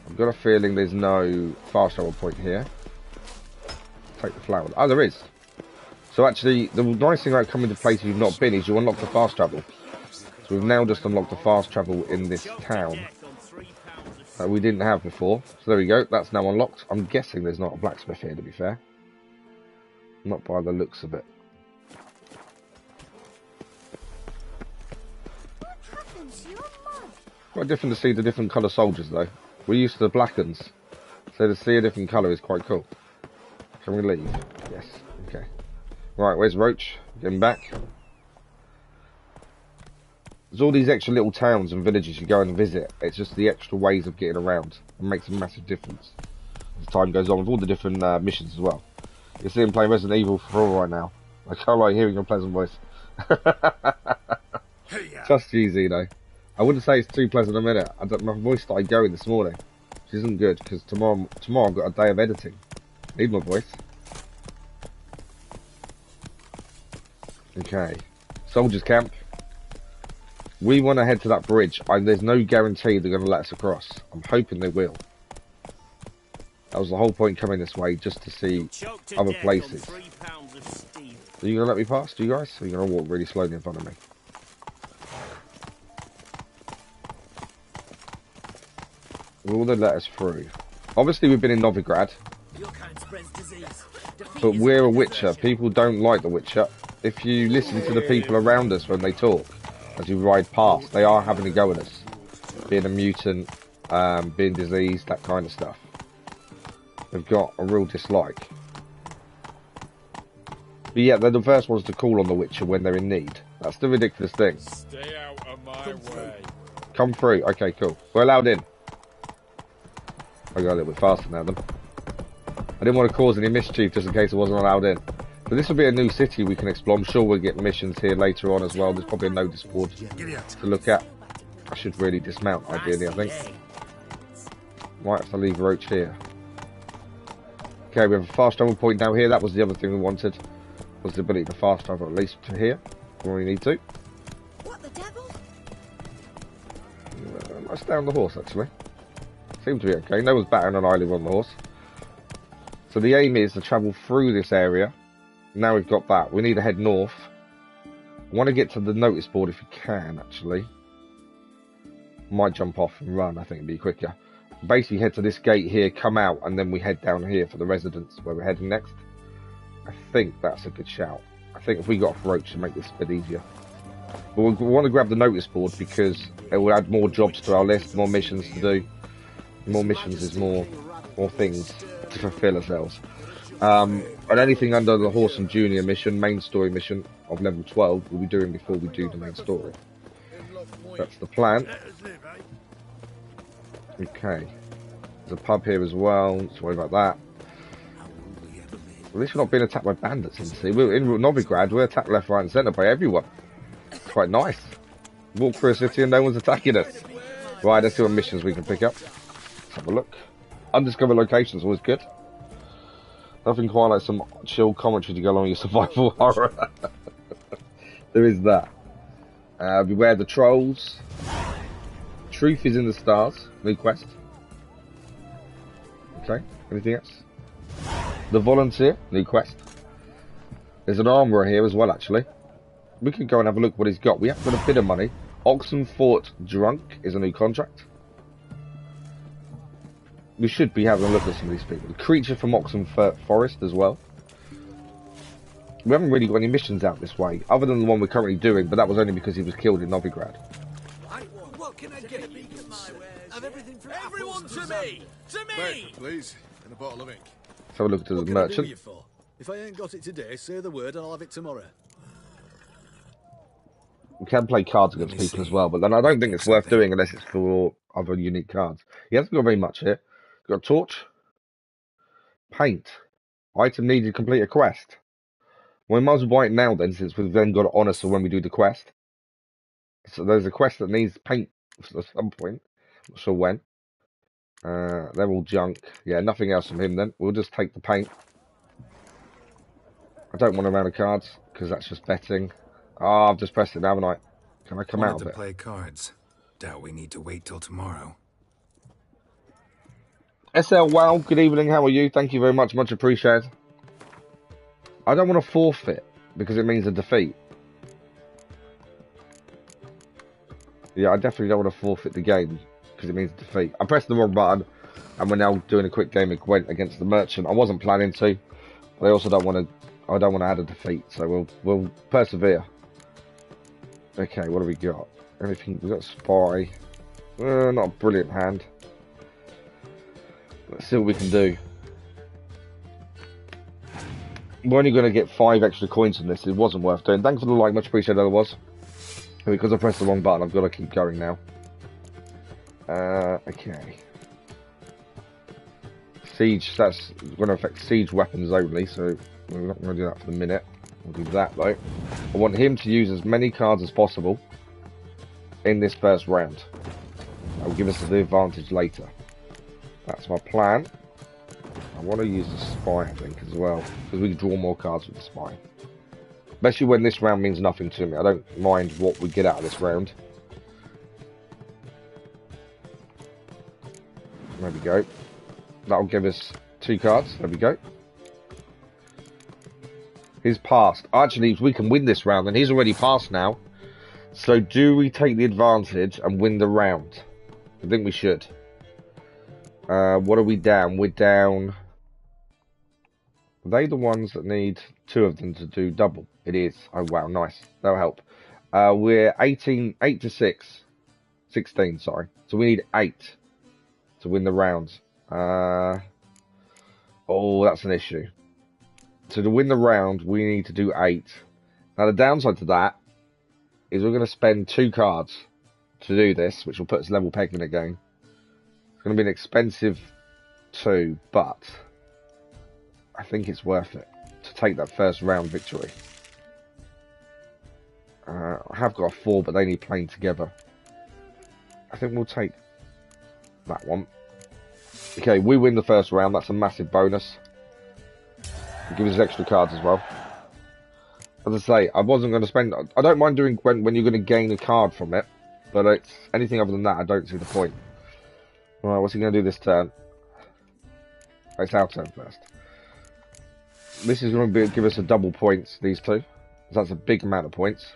I've got a feeling there's no fast travel point here. Take the flower. Oh, there is. So actually, the nice thing about coming to places you've not been is you unlock the fast travel. So we've now just unlocked the fast travel in this town that we didn't have before. So there we go, that's now unlocked. I'm guessing there's not a blacksmith here, to be fair. Not by the looks of it. What happened to your mum? Quite different to see the different colour soldiers, though. We're used to the black ones, so to see a different colour is quite cool. Can we leave? Yes. Okay. Right, where's Roach? Getting back. There's all these extra little towns and villages you go and visit. It's just the extra ways of getting around. It makes a massive difference as time goes on with all the different missions as well. You're seeing playing Resident Evil 4 right now. I can't like hearing your pleasant voice. Just you, Zeno. I wouldn't say it's too pleasant a minute. My voice started going this morning, which isn't good because tomorrow I've got a day of editing. Need my voice. Okay, soldiers camp. We want to head to that bridge. There's no guarantee they're going to let us across. I'm hoping they will. That was the whole point coming this way, just to see other places. Are you going to let me pass, do you guys? Or are you going to walk really slowly in front of me? Will they let us through? Obviously we've been in Novigrad. But we're a Witcher. People don't like the Witcher. If you listen to the people around us when they talk, as you ride past, they are having a go at us. Being a mutant, being diseased, that kind of stuff. They've got a real dislike. But yeah, they're the first ones to call on the Witcher when they're in need. That's the ridiculous thing. Stay out of my way. Come through. Okay, cool. We're allowed in. I got a little bit faster now, then. I didn't want to cause any mischief just in case I wasn't allowed in. But this will be a new city we can explore. I'm sure we'll get missions here later on as well. There's probably a notice board to look at. I should really dismount, ideally, I think. Might have to leave Roach here. Okay, we have a fast travel point now here. That was the other thing we wanted. Was the ability to fast travel at least to here, when we need to. What the devil? Let's stay on the horse, actually. Seems to be okay. No one's battering an eyelid on the horse. So the aim is to travel through this area. Now we've got that. We need to head north. I want to get to the notice board if we can, actually. Might jump off and run. I think it'd be quicker. Basically head to this gate here, come out, and then we head down here for the residence where we're heading next. I think that's a good shout. I think if we got off Roach to make this a bit easier. But we want to grab the notice board because it will add more jobs to our list, more missions to do. More missions is more things to fulfill ourselves. And anything under the Whoreson Junior mission, main story mission of level 12, we'll be doing before we do the main story. That's the plan. Okay. There's a pub here as well, don't worry about that. At least we're not being attacked by bandits in the sea. We're in Novigrad, we're attacked left, right and centre by everyone. It's quite nice. Walk through a city and no one's attacking us. Right, let's see what missions we can pick up. Let's have a look. Undiscovered locations, always good. Nothing quite like some chill commentary to go along with your survival horror. There is that. Beware the trolls. Truth is in the stars. New quest. Okay, anything else? The volunteer. New quest. There's an armourer here as well, actually. We could go and have a look what he's got. We have got a bit of money. Oxenfort Drunk is a new contract. We should be having a look at some of these people. The creature from Oxenfurt Forest as well. We haven't really got any missions out this way, other than the one we're currently doing, but that was only because he was killed in Novigrad. What can I get you? Everyone to me! To me! Please, and a bottle of ink. Let's have a look at the merchant. If I ain't got it today, say the word and I'll have it tomorrow. We can play cards against people as well, but then I don't think it's worth doing unless it's for other unique cards. He hasn't got very much here. Got a torch. Paint. Item needed to complete a quest. Well, we might as well buy it now then, since we've then got to honour so when we do the quest. So there's a quest that needs paint at some point. Not sure when. They're all junk. Yeah, nothing else from him then. We'll just take the paint. I don't want a round of cards, because that's just betting. Oh, I've just pressed it, haven't I? Can I come out of it? Play cards. Doubt we need to wait till tomorrow. SL Wow, good evening, how are you? Thank you very much, much appreciated. I don't want to forfeit because it means a defeat. Yeah, I definitely don't want to forfeit the game because it means defeat. I pressed the wrong button, and we're now doing a quick game of Gwent against the merchant. I wasn't planning to, but I also don't want to. I don't want to add a defeat, so we'll persevere. Okay, what do we got? Anything? We got spy. Not a brilliant hand. Let's see what we can do. We're only going to get 5 extra coins from this. It wasn't worth doing. Thanks for the like, much appreciated. Otherwise, because I pressed the wrong button, I've got to keep going now. Okay. Siege. That's going to affect siege weapons only, so we're not going to do that for the minute. We'll do that though. I want him to use as many cards as possible in this first round. That will give us the advantage later. That's my plan. I want to use the spy, I think, as well, because we can draw more cards with the spy. Especially when this round means nothing to me. I don't mind what we get out of this round. There we go. That'll give us 2 cards. There we go. He's passed. Actually, we can win this round, and he's already passed now. So do we take the advantage and win the round? I think we should. What are we down? We're down... Are they the ones that need 2 of them to do double? It is. Oh, wow, nice. That'll help. We're 8 to 6. 16, sorry. So we need 8 to win the round. Oh, that's an issue. So to win the round, we need to do 8. Now, the downside to that is we're going to spend 2 cards to do this, which will put us level pegging again. It's going to be an expensive 2, but I think it's worth it to take that first round victory. I have got a 4, but they need playing together. I think we'll take that one. Okay, we win the first round. That's a massive bonus. Give us extra cards as well. As I say, I wasn't going to spend... I don't mind doing Gwent when you're going to gain a card from it, but it's anything other than that, I don't see the point. Alright, what's he going to do this turn? It's our turn first. This is going to give us a double points, these 2. That's a big amount of points.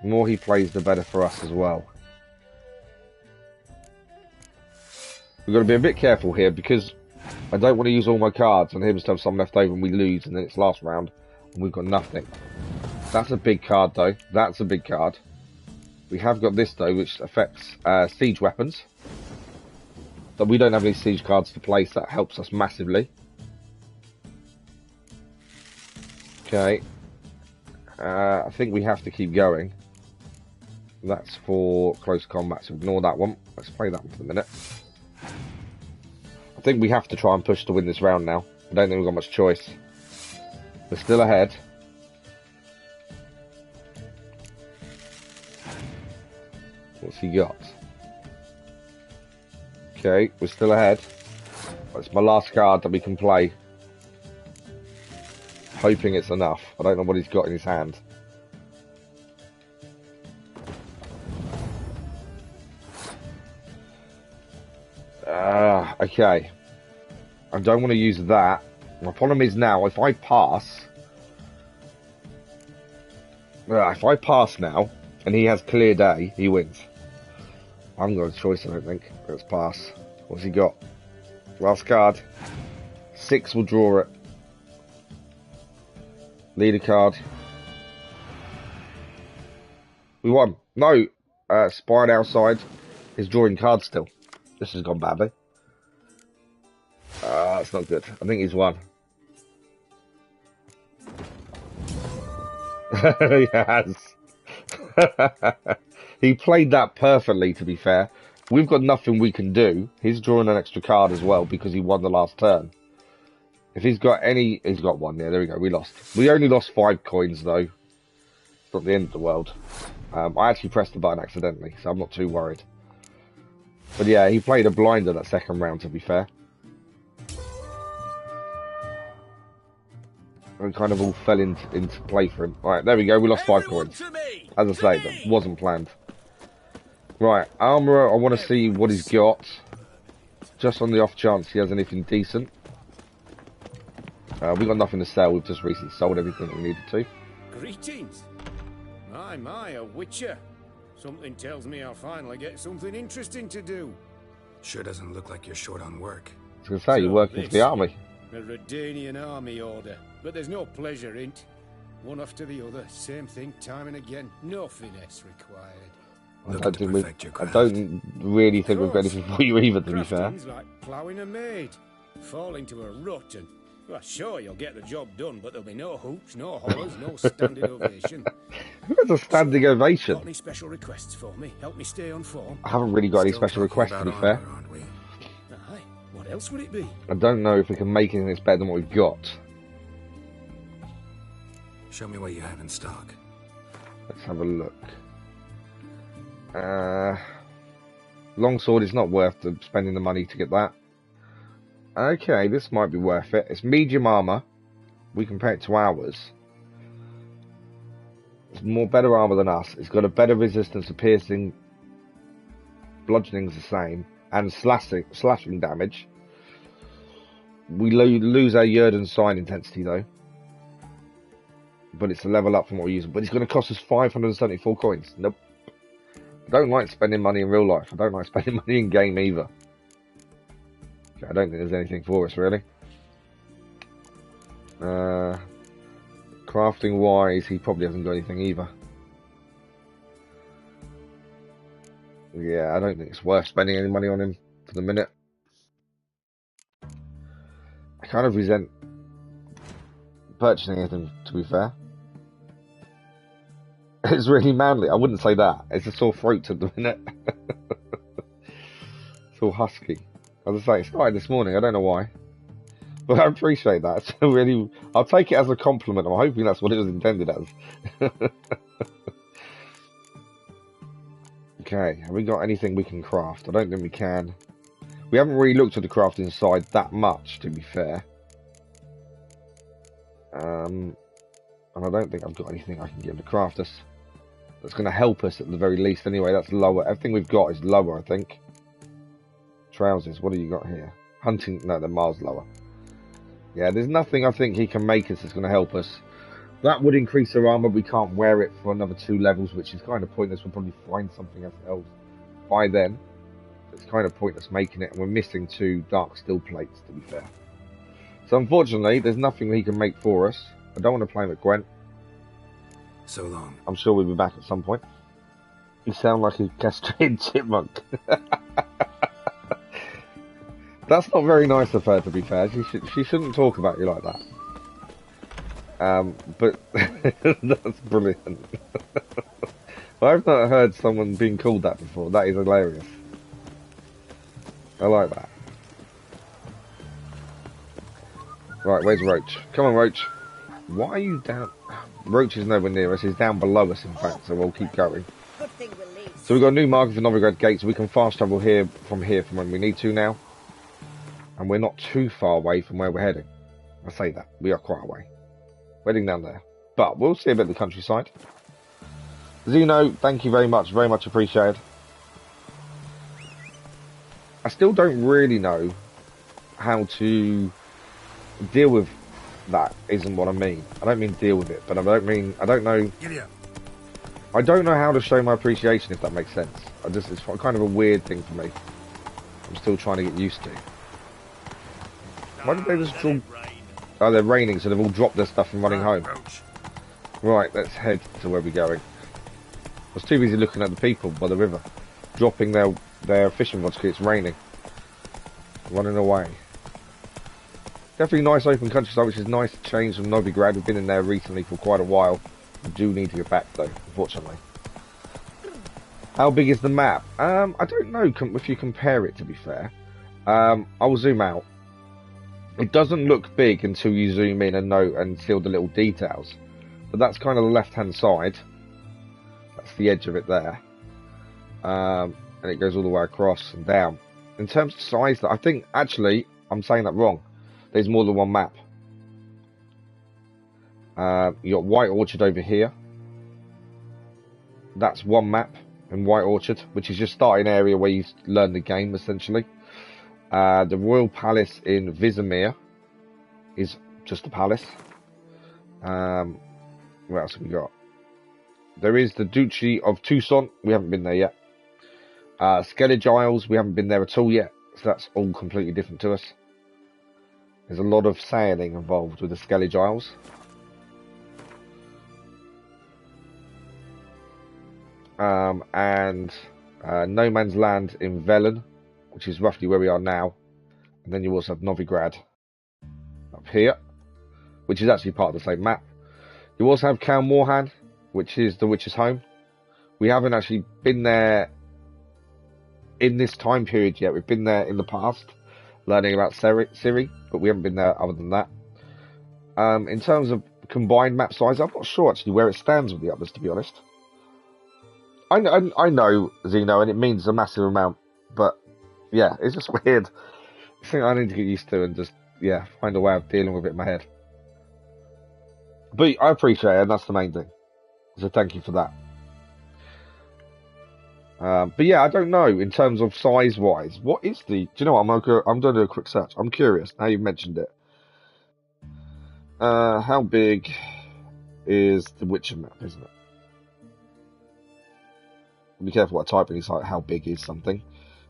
The more he plays, the better for us as well. We've got to be a bit careful here, because I don't want to use all my cards and him to have some left over and we lose, and then it's last round and we've got nothing. That's a big card though. That's a big card. We have got this though, which affects siege weapons. But we don't have any siege cards to place. That helps us massively. Okay. I think we have to keep going. That's for close combat, so ignore that one. Let's play that one for a minute. I think we have to try and push to win this round now. I don't think we've got much choice. We're still ahead. What's he got? Okay, we're still ahead. It's my last card that we can play. Hoping it's enough. I don't know what he's got in his hand. Okay. I don't want to use that. My problem is now, if I pass... if I pass now, and he has clear day, he wins. I haven't got a choice, I don't think. Let's pass. What's he got? Last card. 6 will draw it. Leader card. We won. No. Spied outside. He's drawing cards still. This has gone badly. That's not good. I think he's won. He has. He played that perfectly, to be fair. We've got nothing we can do. He's drawing an extra card as well because he won the last turn. If he's got any... He's got one. Yeah, there we go. We lost. We only lost 5 coins, though. It's not the end of the world. I actually pressed the button accidentally, so I'm not too worried. But yeah, he played a blinder that second round, to be fair. And kind of all fell into play for him. Right, there we go. We lost 5 coins. As I say, that wasn't planned. Right, Armourer, I want to see what he's got. Just on the off chance he has anything decent. We got nothing to sell. We've just recently sold everything we needed to. Greetings. My, a witcher. Something tells me I'll finally get something interesting to do. Sure doesn't look like you're short on work. I was going to say, you're working for the army. A Redanian army order, but there's no pleasure in it. One after the other, same thing time and again. No finesse required. I don't really think we've got anything for you either, to be fair. Crafting's like ploughing a maid. Fall into a rut and... Well, sure, you'll get the job done, but there'll be no hoops, no hollers, no standing ovation. Where's a standing ovation? Got any special requests for me? Help me stay on form? I haven't really got any special requests, to be fair. Aye, what else would it be? I don't know if we can make anything that's better than what we've got. Show me what you have in stock. Let's have a look. Longsword is not worth spending the money to get that. Okay, this might be worth it. It's medium armor. We compare it to ours. It's more better armor than us. It's got a better resistance to piercing. Bludgeoning's the same. And slashing damage. We lose our Jurden sign intensity though. But it's a level up from what we're using. But it's going to cost us 574 coins. Nope. I don't like spending money in real life. I don't like spending money in game either. I don't think there's anything for us, really. Crafting wise, he probably hasn't got anything either. Yeah, I don't think it's worth spending any money on him for the minute. I kind of resent purchasing anything, to be fair. It's really manly. I wouldn't say that. It's a sore throat at the minute. It's all husky. As I say, it started this morning. I don't know why, but I appreciate that. It's really, I'll take it as a compliment. I'm hoping that's what it was intended as. Okay, have we got anything we can craft? I don't think we can. We haven't really looked at the crafting side that much, to be fair. And I don't think I've got anything I can give to craft us that's going to help us at the very least. Anyway, that's lower. Everything we've got is lower, I think. Trousers, what do you got here? Hunting, no, they're miles lower. Yeah, there's nothing I think he can make us that's going to help us. That would increase our armor. We can't wear it for another 2 levels, which is kind of pointless. We'll probably find something else by then. It's kind of pointless making it, and we're missing 2 dark steel plates, to be fair. So unfortunately, there's nothing he can make for us. I don't want to play him at Gwent. So long. I'm sure we'll be back at some point. You sound like a castrated chipmunk. That's not very nice of her, to be fair. She shouldn't talk about you like that. But that's brilliant. I've not heard someone being called that before. That is hilarious. I like that. Right, where's Roach? Come on, Roach. Why are you down? Roach is nowhere near us. He's down below us, in fact, so we'll keep going. Good thing we'll leave. So we've got a new marker for Novigrad Gate, so we can fast travel from when we need to now. And we're not too far away from where we're heading. I say that. We are quite away. We're heading down there. But we'll see a bit of the countryside. Zeno, thank you very much. Very much appreciated. I still don't really know how to deal with that, isn't what I mean. I don't mean deal with it, but I don't know. I don't know how to show my appreciation, if that makes sense. It's kind of a weird thing for me. I'm still trying to get used to. Why did they just draw... Oh, they're raining, so they've all dropped their stuff and running home. Right, let's head to where we're going. I was too busy looking at the people by the river, dropping their fishing rods because it's raining. Running away. Definitely nice open countryside, which is nice to change from Novigrad. We've been in there recently for quite a while. We do need to get back though, unfortunately. How big is the map? I don't know if you compare it, to be fair. I'll zoom out. It doesn't look big until you zoom in and see all the little details. But that's kind of the left-hand side. That's the edge of it there. And it goes all the way across and down. In terms of size, I think, actually, I'm saying that wrong. There's more than one map. You got White Orchard over here. That's one map in White Orchard, which is your starting area where you learn the game, essentially. The Royal Palace in Vizimir is just the palace. What else have we got? There is the Duchy of Tucson. We haven't been there yet. Skellige Isles. We haven't been there at all yet. So that's all completely different to us. There's a lot of sailing involved with the Skellige Isles. And No Man's Land in Velen, which is roughly where we are now. And then you also have Novigrad up here, which is actually part of the same map. You also have Kaer Morhen, which is the Witcher's home. We haven't actually been there in this time period yet. We've been there in the past, learning about Ciri, but we haven't been there other than that. In terms of combined map size, I'm not sure actually where it stands with the others, to be honest. I know Xeno, and it means a massive amount, but yeah, it's just weird. It's something I need to get used to and just, yeah, find a way of dealing with it in my head. But I appreciate it, and that's the main thing. So thank you for that. But yeah, I don't know in terms of size-wise. What is the? Do you know what? I'm going to do a quick search. I'm curious. Now you've mentioned it. How big is the Witcher map? Isn't it? Be careful what I type in. It's like how big is something.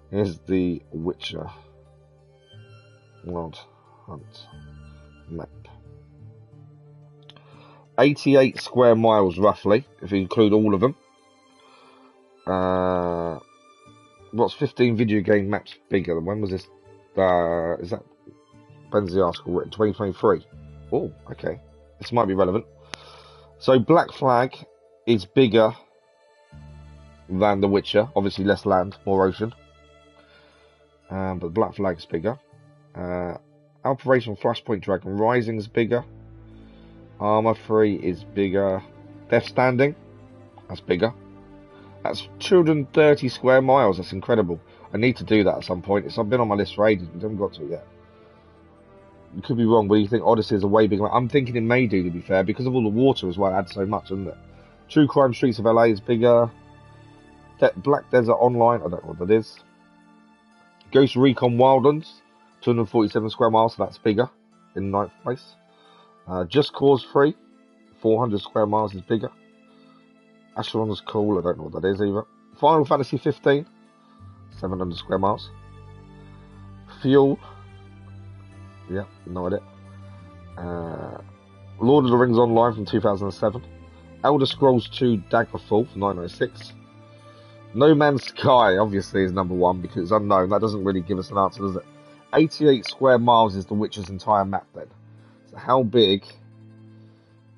Here's the Witcher Wild Hunt map. 88 square miles roughly, if you include all of them. What's 15 video game maps bigger? When was this? Is that? When's the article written? 2023. Oh, okay. This might be relevant. So Black Flag is bigger than The Witcher. Obviously less land, more ocean. But Black Flag is bigger. Operation Flashpoint Dragon Rising is bigger. Armor 3 is bigger. Death Standing, that's bigger. That's 230 square miles. That's incredible. I need to do that at some point. I've been on my list for ages, but I haven't got to it yet. You could be wrong, but you think Odyssey is a way bigger. I'm thinking it may do, to be fair, because of all the water as well. It adds so much, doesn't it? True Crime Streets of LA is bigger. Black Desert Online, I don't know what that is. Ghost Recon Wildlands, 247 square miles, so that's bigger in ninth place. Just Cause 3, 400 square miles is bigger. Asheron is cool, I don't know what that is either. Final Fantasy 15, 700 square miles. Fuel, yeah, no idea. Lord of the Rings Online from 2007. Elder Scrolls 2 Daggerfall from 906. No Man's Sky, obviously, is number one because it's unknown. That doesn't really give us an answer, does it? 88 square miles is the Witcher's entire map then. So how big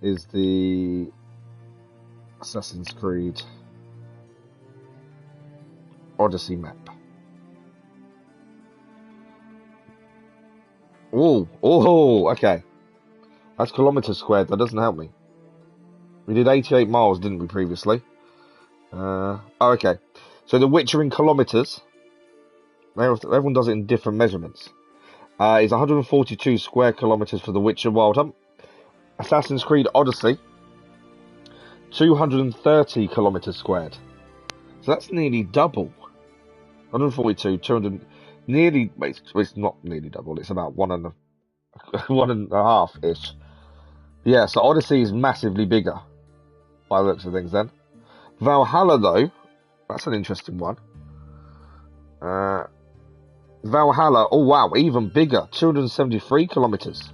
is the Assassin's Creed Odyssey map? Oh, okay. That's kilometers squared. That doesn't help me. We did 88 miles, didn't we, previously? Oh, okay. So the Witcher in kilometers, everyone does it in different measurements, is 142 square kilometers for the Witcher Wild Hunt. Assassin's Creed Odyssey, 230 kilometers squared. So that's nearly double. 142, 200, nearly, it's not nearly double, it's about one and a half-ish. Yeah, so Odyssey is massively bigger, by the looks of things then. Valhalla, though, that's an interesting one. Valhalla, oh wow, even bigger, 273 kilometers.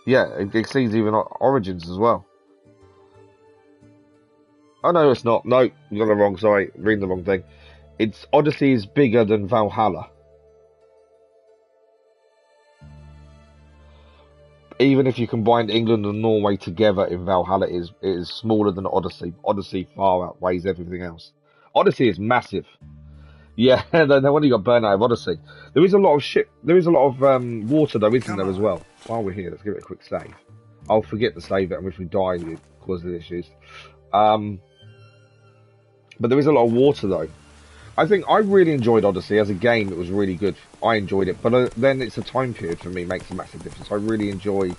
Yeah, it exceeds even Origins as well. Oh no, it's not. No, you got it wrong. Sorry, reading the wrong thing. It's Odyssey is bigger than Valhalla. Even if you combine England and Norway together in Valhalla, it is smaller than Odyssey. Odyssey far outweighs everything else. Odyssey is massive. Yeah, no wonder you got burnt out of Odyssey. There is a lot of ship. There is a lot of water though, isn't there, as well? While we're here, let's give it a quick save. I'll forget to save it, and if we die, it causes issues. But there is a lot of water though. I think I really enjoyed Odyssey as a game. It was really good. I enjoyed it, but then it's a time period for me makes a massive difference. I really enjoy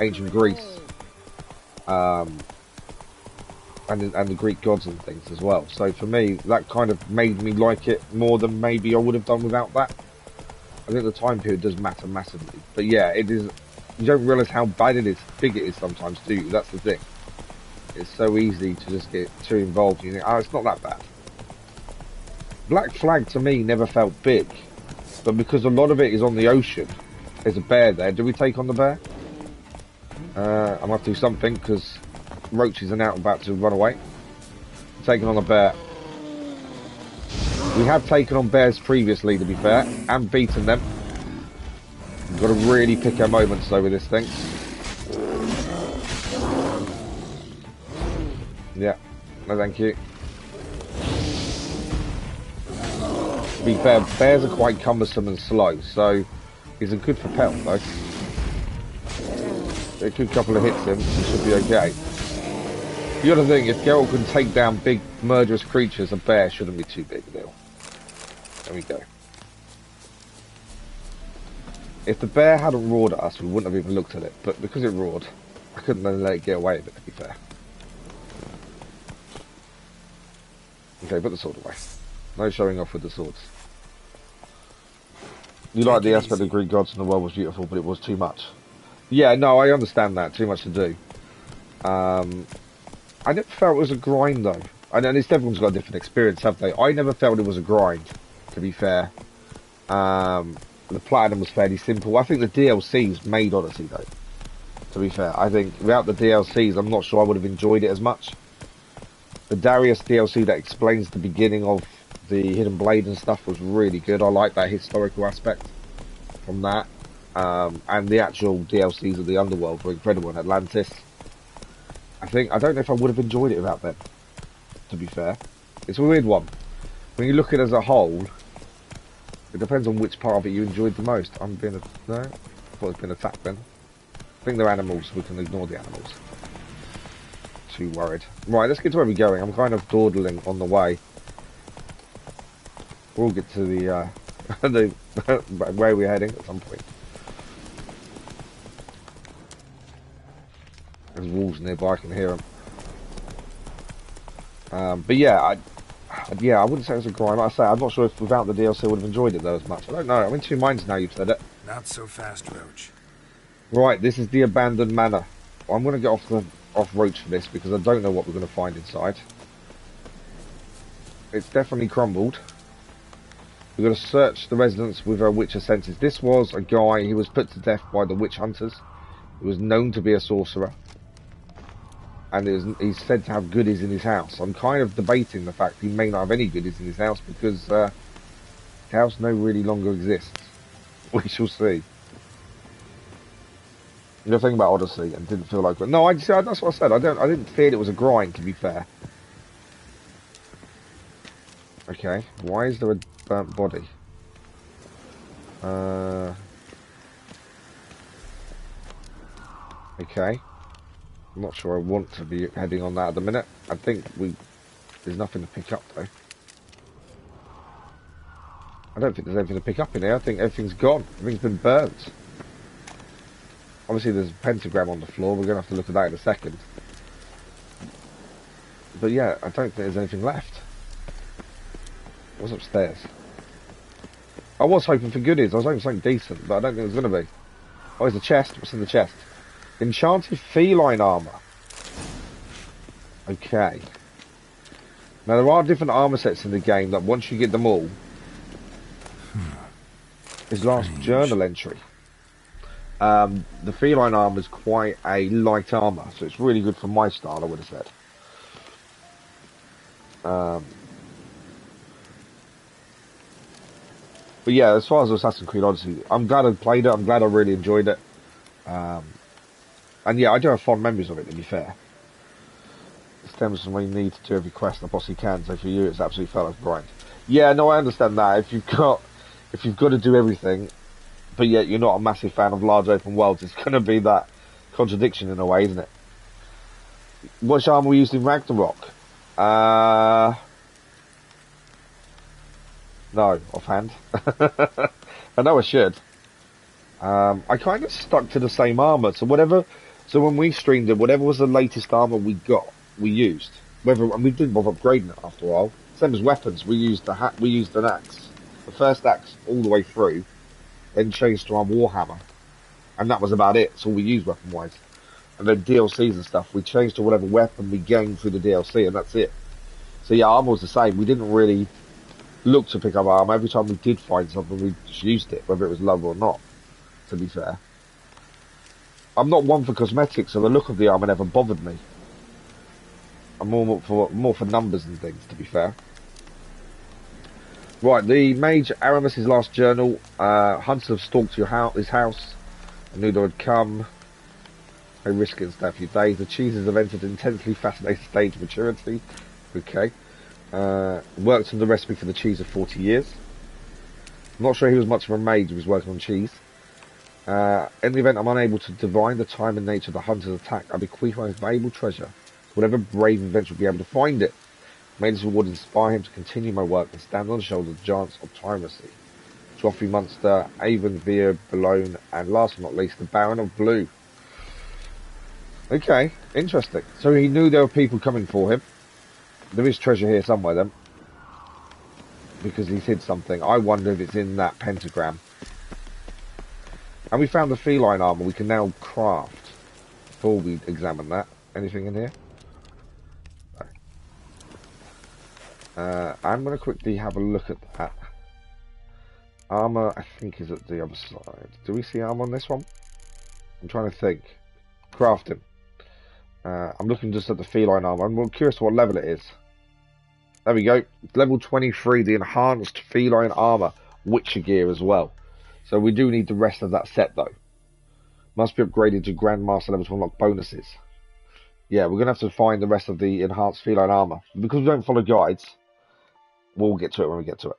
ancient Greece. I and the Greek gods and things as well. So for me, that kind of made me like it more than maybe I would have done without that. I think the time period does matter massively. But yeah, it is. You don't realise how big it is sometimes, do you? That's the thing. It's so easy to just get too involved. You think, oh, it's not that bad. Black Flag to me never felt big, but because a lot of it is on the ocean, there's a bear there. Do we take on the bear? I'm gonna have to do something because roaches are now about to run away. Taking on a bear. We have taken on bears previously, to be fair, and beaten them. We've got to really pick our moments though with this thing. Yeah, no thank you. To be fair, bears are quite cumbersome and slow, so he's a good for pelt though. A good couple of hits him, he should be okay. You gotta think, if Geralt can take down big murderous creatures, a bear shouldn't be too big a deal. There we go. If the bear hadn't roared at us, we wouldn't have even looked at it, but because it roared, I couldn't then let it get away with it, to be fair. Okay, put the sword away. No showing off with the swords. You like the aspect of the Greek gods and the world was beautiful, but it was too much. Yeah, no, I understand that. Too much to do. I never felt it was a grind, though. And at least everyone's got a different experience, have they? I never felt it was a grind, to be fair. The platinum was fairly simple. I think the DLCs made Odyssey, though. To be fair, I think without the DLCs, I'm not sure I would have enjoyed it as much. The Darius DLC that explains the beginning of the Hidden Blade and stuff was really good. I like that historical aspect from that. And the actual DLCs of the Underworld were incredible in Atlantis. I don't know if I would have enjoyed it without them, to be fair. It's a weird one. When you look at it as a whole, it depends on which part of it you enjoyed the most. I'm being no? I thought I was being attacked then. I think they're animals, so we can ignore the animals. Too worried. Right, let's get to where we're going. I'm kind of dawdling on the way. We'll get to the, where we're heading at some point. There's wolves nearby, I can hear them. But yeah, I wouldn't say it was a grind. Like I say, I'm not sure if without the DLC I would have enjoyed it though as much. I don't know. I'm in two minds now. You've said it. Not so fast, Roach. Right, this is the abandoned manor. I'm going to get off Roach for this because I don't know what we're going to find inside. It's definitely crumbled. We're going to search the residence with our Witcher senses. This was a guy who was put to death by the witch hunters. He was known to be a sorcerer. And he's said to have goodies in his house. I'm kind of debating the fact he may not have any goodies in his house because the house no really longer exists. We shall see. The thing about Odyssey and didn't feel like it. No, that's what I said. I didn't feel it was a grind, to be fair. Okay, why is there a burnt body? Okay. I'm not sure I want to be heading on that at the minute. I think there's nothing to pick up though. I don't think there's anything to pick up in here. I think everything's gone. Everything's been burnt. Obviously there's a pentagram on the floor. We're going to have to look at that in a second. But yeah, I don't think there's anything left. What's upstairs? I was hoping for goodies. I was hoping for something decent, but I don't think there's going to be. Oh, there's a chest. What's in the chest? Enchanted feline armor. Okay. Now there are different armor sets in the game that once you get them all, his last journal entry. The feline armor is quite a light armor, so it's really good for my style, I would have said. But yeah, as far as Assassin's Creed Odyssey, I'm glad I played it. I'm glad I really enjoyed it. And yeah, I do have fond memories of it, to be fair. It stems from when you need to do every quest I possibly can, so for you it's absolutely felt like a grind. Yeah, no, I understand that. If you've got to do everything, but yet you're not a massive fan of large open worlds, it's going to be that contradiction in a way, isn't it? What armor we used in Ragnarok? No, offhand. I know I should. I kind of stuck to the same armor, so when we streamed it, whatever was the latest armor we got, we used. and we didn't bother upgrading it after a while. Same as weapons, we used an axe, the first axe all the way through, then changed to our warhammer, and that was about it. That's all we used weapon wise. And then DLCs and stuff, we changed to whatever weapon we gained through the DLC, and that's it. So yeah, armor was the same. We didn't really look to pick up armor. Every time we did find something, we just used it, whether it was low or not. To be fair, I'm not one for cosmetics, so the look of the armor never bothered me. I'm more for numbers and things, to be fair. Right, the mage Aramis's last journal. Hunters have stalked his house. I knew they would come. They risk it and stay a few days. The cheeses have entered an intensely fascinating stage of maturity. Okay. Worked on the recipe for the cheese of 40 years. I'm not sure he was much of a mage who was working on cheese. In the event I'm unable to divine the time and nature of the hunter's attack, I bequeath my valuable treasure. Whatever brave inventor will be able to find it. May this reward inspire him to continue my work and stand on the shoulders of giants of tyranny. Joffrey Munster, Avon Veer Boulogne, and last but not least, the Baron of Blue. Okay, interesting. So he knew there were people coming for him. There is treasure here somewhere then. Because he's hid something. I wonder if it's in that pentagram. And we found the feline armor we can now craft. Before we examine that. Anything in here? No. I'm going to quickly have a look at that. Armor, I think, is at the other side. Do we see armor on this one? I'm trying to think. Crafting. I'm looking just at the feline armor. I'm curious what level it is. There we go. Level 23, the enhanced feline armor. Witcher gear as well. So we do need the rest of that set though. Must be upgraded to Grandmaster level to unlock bonuses. Yeah, we're going to have to find the rest of the enhanced feline armor. Because we don't follow guides, we'll get to it when we get to it.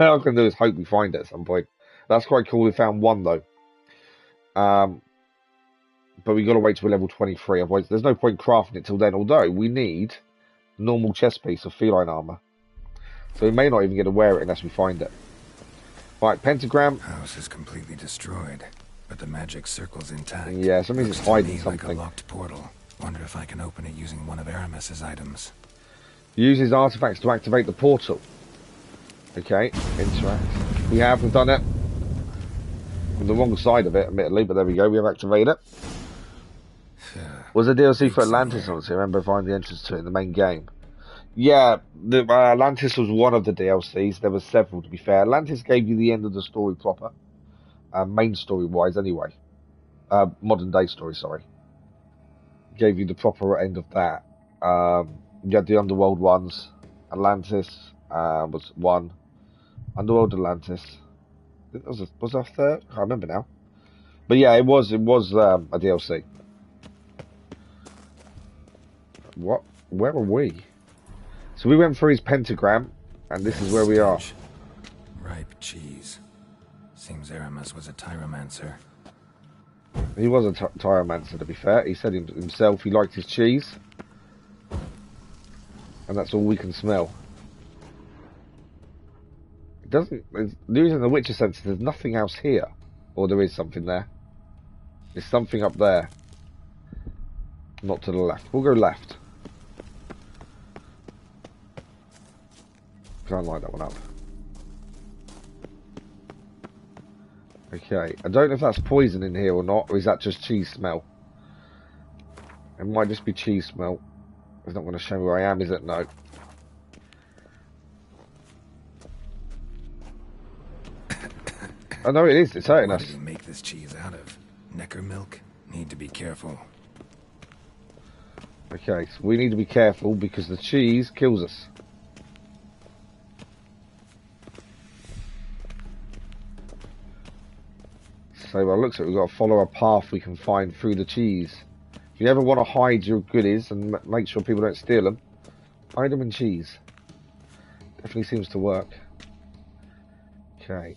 All I can do is hope we find it at some point. That's quite cool. We found one though. But we got to wait till level 23. Otherwise, there's no point crafting it till then. Although we need a normal chest piece of feline armor, so we may not even get to wear it unless we find it. Right, pentagram. House is completely destroyed, but the magic circle's intact. Yeah, somebody's Looks hiding to me like something. a locked portal. Wonder if I can open it using one of Aramis's items. Uses artifacts to activate the portal. Okay, interact. We've done it. On the wrong side of it, admittedly, but there we go. We have activated it. Was a DLC for Atlantis, obviously. I remember finding the entrance to it in the main game. Yeah, the Atlantis was one of the DLCs. There were several, to be fair. Atlantis gave you the end of the story proper. Main story-wise, anyway. Modern day story, sorry. Gave you the proper end of that. You had the Underworld ones. Atlantis was one. Underworld Atlantis. Was there a third? I can't remember now. But yeah, it was a DLC. What? Where are we? So we went through his pentagram, and this is where we are. Ripe cheese. Seems Aramis was a tyromancer. He was a tyromancer, to be fair. He said himself he liked his cheese. And that's all we can smell. It doesn't... Using the Witcher sense, there's nothing else here. Or there is something there. There's something up there. Not to the left. We'll go left. Can't light that one up. Okay, I don't know if that's poison in here or not, or is that just cheese smell? It might just be cheese smell. It's not going to show me where I am, is it? No. Oh no, it is. It's hurting us. What did you make this cheese out of? Necker milk? Need to be careful. Okay, so we need to be careful because the cheese kills us. So by the looks of it, we've got to follow a path we can find through the cheese. If you ever want to hide your goodies and make sure people don't steal them, hide them in cheese. Definitely seems to work. Okay,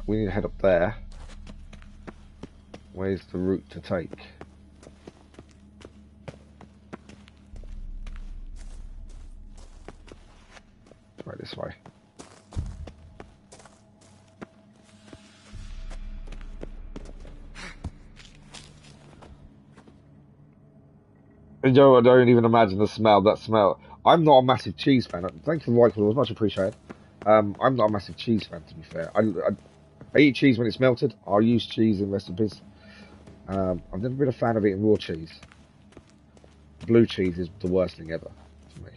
we need to head up there. Where's the route to take? Right this way. I don't even imagine the smell. That smell. I'm not a massive cheese fan. Thank you for the like, it was much appreciated. I'm not a massive cheese fan, to be fair. I eat cheese when it's melted. I'll use cheese in recipes. I've never been a fan of eating raw cheese. Blue cheese is the worst thing ever for me.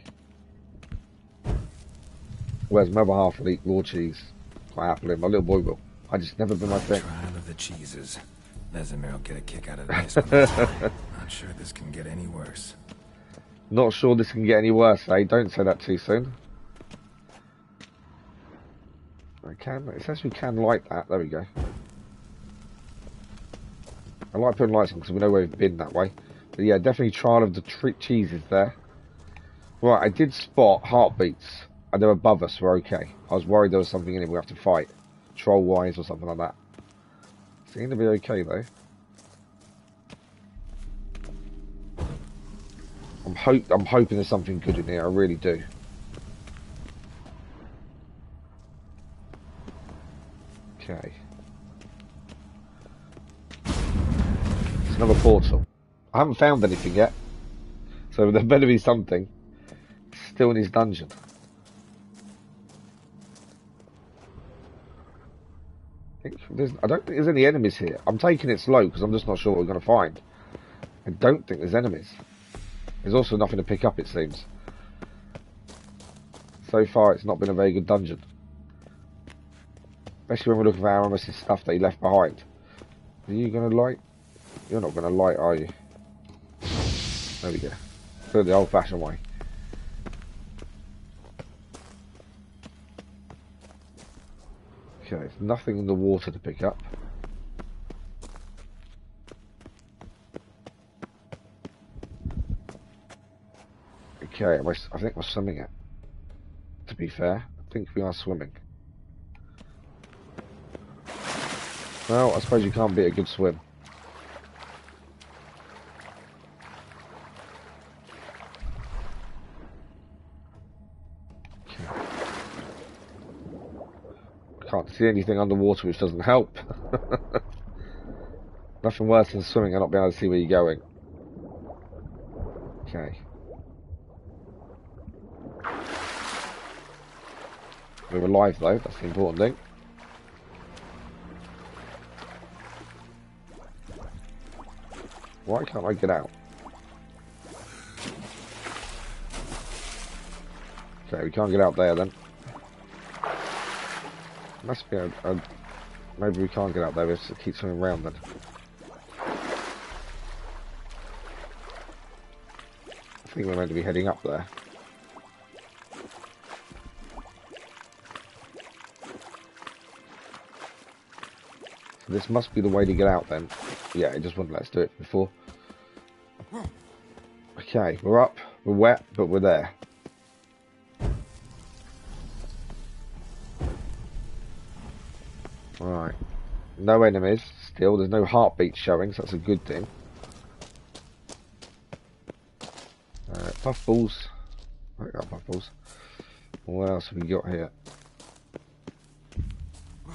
Whereas my other half will eat raw cheese quite happily. My little boy will. I just never been my thing. Trial of the cheeses. Vesemir will get a kick out of this one this time. Not sure this can get any worse. Not sure this can get any worse, eh? Don't say that too soon. It says we can light that. There we go. I like putting lights on because we know where we've been that way. But yeah, definitely trial of the cheeses there. Right, I did spot heartbeats. And they're above us, we're okay. I was worried there was something in it we have to fight. Troll-wise or something like that. Seem to be okay though. I'm hoping there's something good in here, I really do. Okay. It's another portal. I haven't found anything yet. So there better be something still in his dungeon. I don't think there's any enemies here. I'm taking it slow because I'm just not sure what we're going to find. I don't think there's enemies. There's also nothing to pick up, it seems. So far, it's not been a very good dungeon. Especially when we look at Aramis' stuff that he left behind. Are you going to light? You're not going to light, are you? There we go. Do it the old-fashioned way. Okay, there's nothing in the water to pick up. Okay, I think we're swimming it. To be fair, I think we are swimming. Well, I suppose you can't beat a good swim. Can't see anything underwater, which doesn't help. Nothing worse than swimming and not being able to see where you're going. Okay. We're alive though, that's the important thing. Why can't I get out? Okay, we can't get out there then. Must be maybe we can't get out there, we have to keep swimming around then. I think we're meant to be heading up there. So this must be the way to get out then. Yeah, it just wouldn't let us do it before. Okay, we're up, we're wet, but we're there. Right, no enemies still, there's no heartbeat showing, so that's a good thing. Puffballs. I got puffballs. What else have we got here? I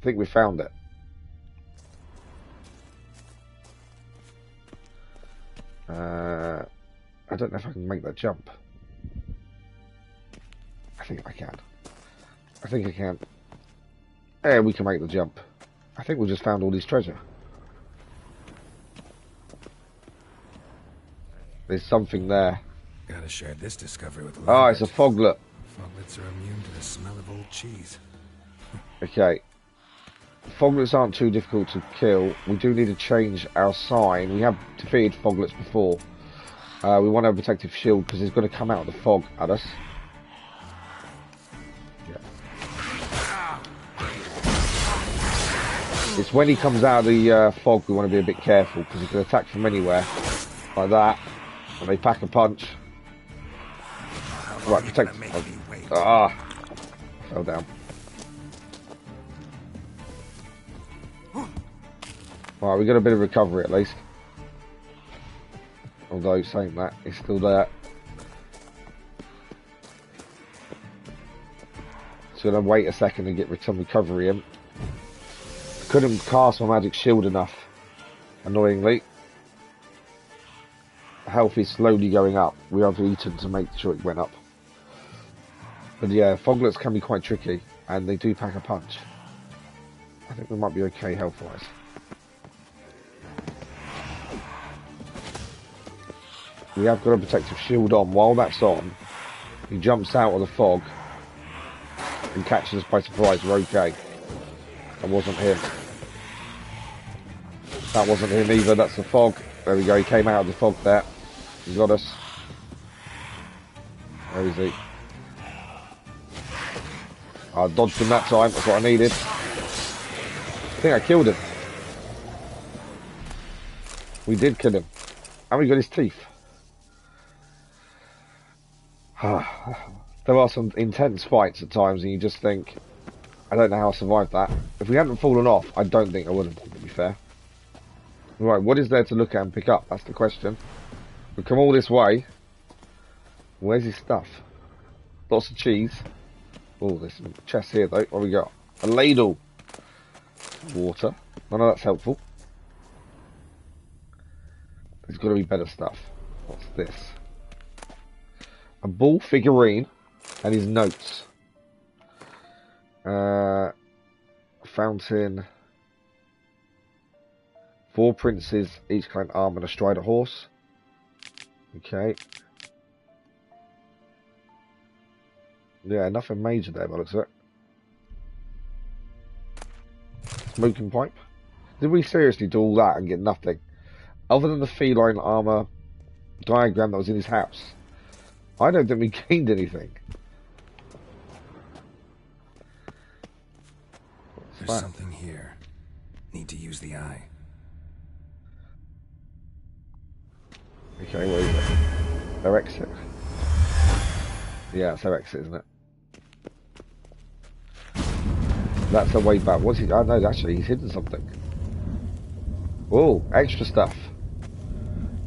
think we found it. I don't know if I can make that jump. I think I can. I think I can. Yeah, we can make the jump. I think we just found all this treasure. There's something there. Gotta share this discovery with Oh, it's a foglet. Foglets are immune to the smell of old cheese. Okay. Foglets aren't too difficult to kill. We do need to change our sign. We have defeated foglets before. We want a protective shield because it's going to come out of the fog at us. Yeah. It's when he comes out of the fog we want to be a bit careful because he can attack from anywhere. Like that. And they pack a punch. Right, protect. Ah! Fell down. Right, we got a bit of recovery at least. Although saying that, it's still there. So I'm gonna wait a second and get some recovery in. Couldn't cast my magic shield enough, annoyingly. health is slowly going up. We have eaten to make sure it went up. But yeah, foglets can be quite tricky, and they do pack a punch. I think we might be okay health-wise. We have got a protective shield on. While that's on, he jumps out of the fog and catches us by surprise. We're okay. That wasn't him. That wasn't him either. That's the fog. There we go. He came out of the fog there. He got us. Where is he? I dodged him that time. That's what I needed. I think I killed him. We did kill him. And we got his teeth. There are some intense fights at times, and you just think, I don't know how I survived that. If we hadn't fallen off, I don't think I would have, to be fair. Right, what is there to look at and pick up? That's the question. We've come all this way. Where's his stuff? Lots of cheese. Oh, there's some chests here, though. What have we got? A ladle. Water. None of that's helpful. There's got to be better stuff. What's this? A bull figurine and his notes. Fountain. 4 princes, each kind of arm and astride a horse. Okay. Yeah, nothing major there by the looks of it. Smoking pipe. Did we seriously do all that and get nothing? Other than the feline armour diagram that was in his house. I don't think we gained anything. There's something here. Need to use the eye. Okay, where is it? Their exit. Yeah, it's their exit, isn't it? That's the way back. What's he? Oh no, actually, he's hidden something. Oh, extra stuff.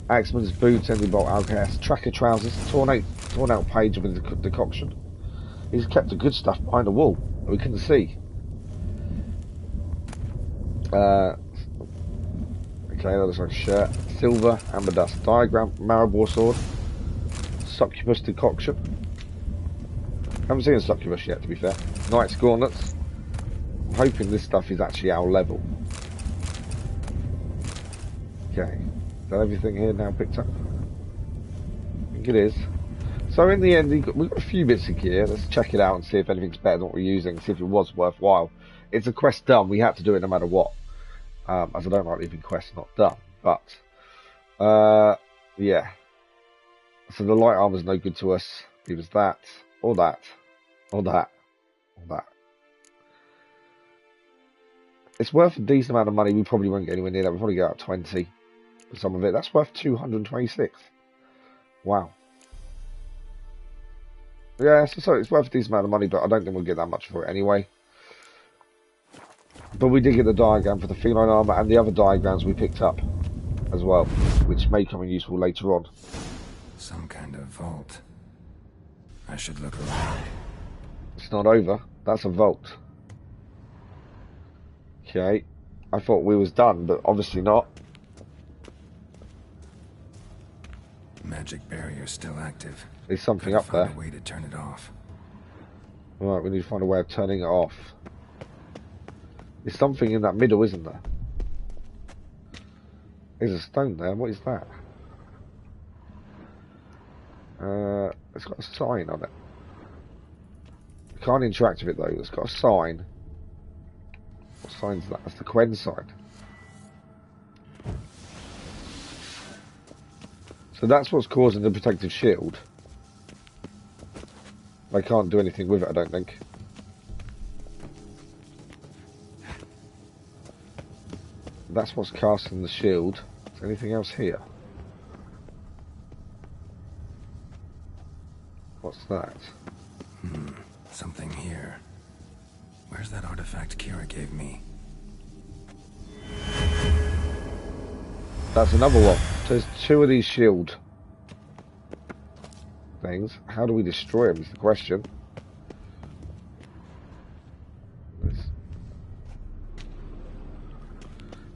Axeman's boots, ending bolt, alcast, tracker trousers, torn out page with the decoction. He's kept the good stuff behind the wall that we couldn't see. Okay, that looks like a shirt. Silver, amber dust, diagram, Maribor sword, succubus decoction. Haven't seen a succubus yet, to be fair. Knight's gauntlets. I'm hoping this stuff is actually our level. Okay. Is that everything here now picked up? I think it is. So in the end, we've got a few bits of gear. Let's check it out and see if anything's better than what we're using, see if it was worthwhile. It's a quest done. We had to do it no matter what. As I don't like leaving quests not done. But, yeah. So the light armor's no good to us. It was that, or that, or that, or that. It's worth a decent amount of money. We probably won't get anywhere near that. We'll probably get out 20 for some of it. That's worth 226. Wow. Yeah, so it's worth a decent amount of money, but I don't think we'll get that much for it anyway. But we did get the diagram for the feline armor and the other diagrams we picked up as well, which may come in useful later on. Some kind of vault. I should look around. It's not over. That's a vault. Okay. I thought we was done, but obviously not. Magic barrier still active. There's something up there. Find a way to turn it off. Right, we need to find a way of turning it off. There's something in that middle, isn't there? There's a stone there. What is that? It's got a sign on it. You can't interact with it though. It's got a sign. What sign's that? That's the Quen sign. So that's what's causing the protective shield. I can't do anything with it, I don't think. That's what's casting the shield. Is there anything else here? What's that? Something here. Where's that artifact Kira gave me? That's another one. So there's 2 of these shield things. How do we destroy them is the question.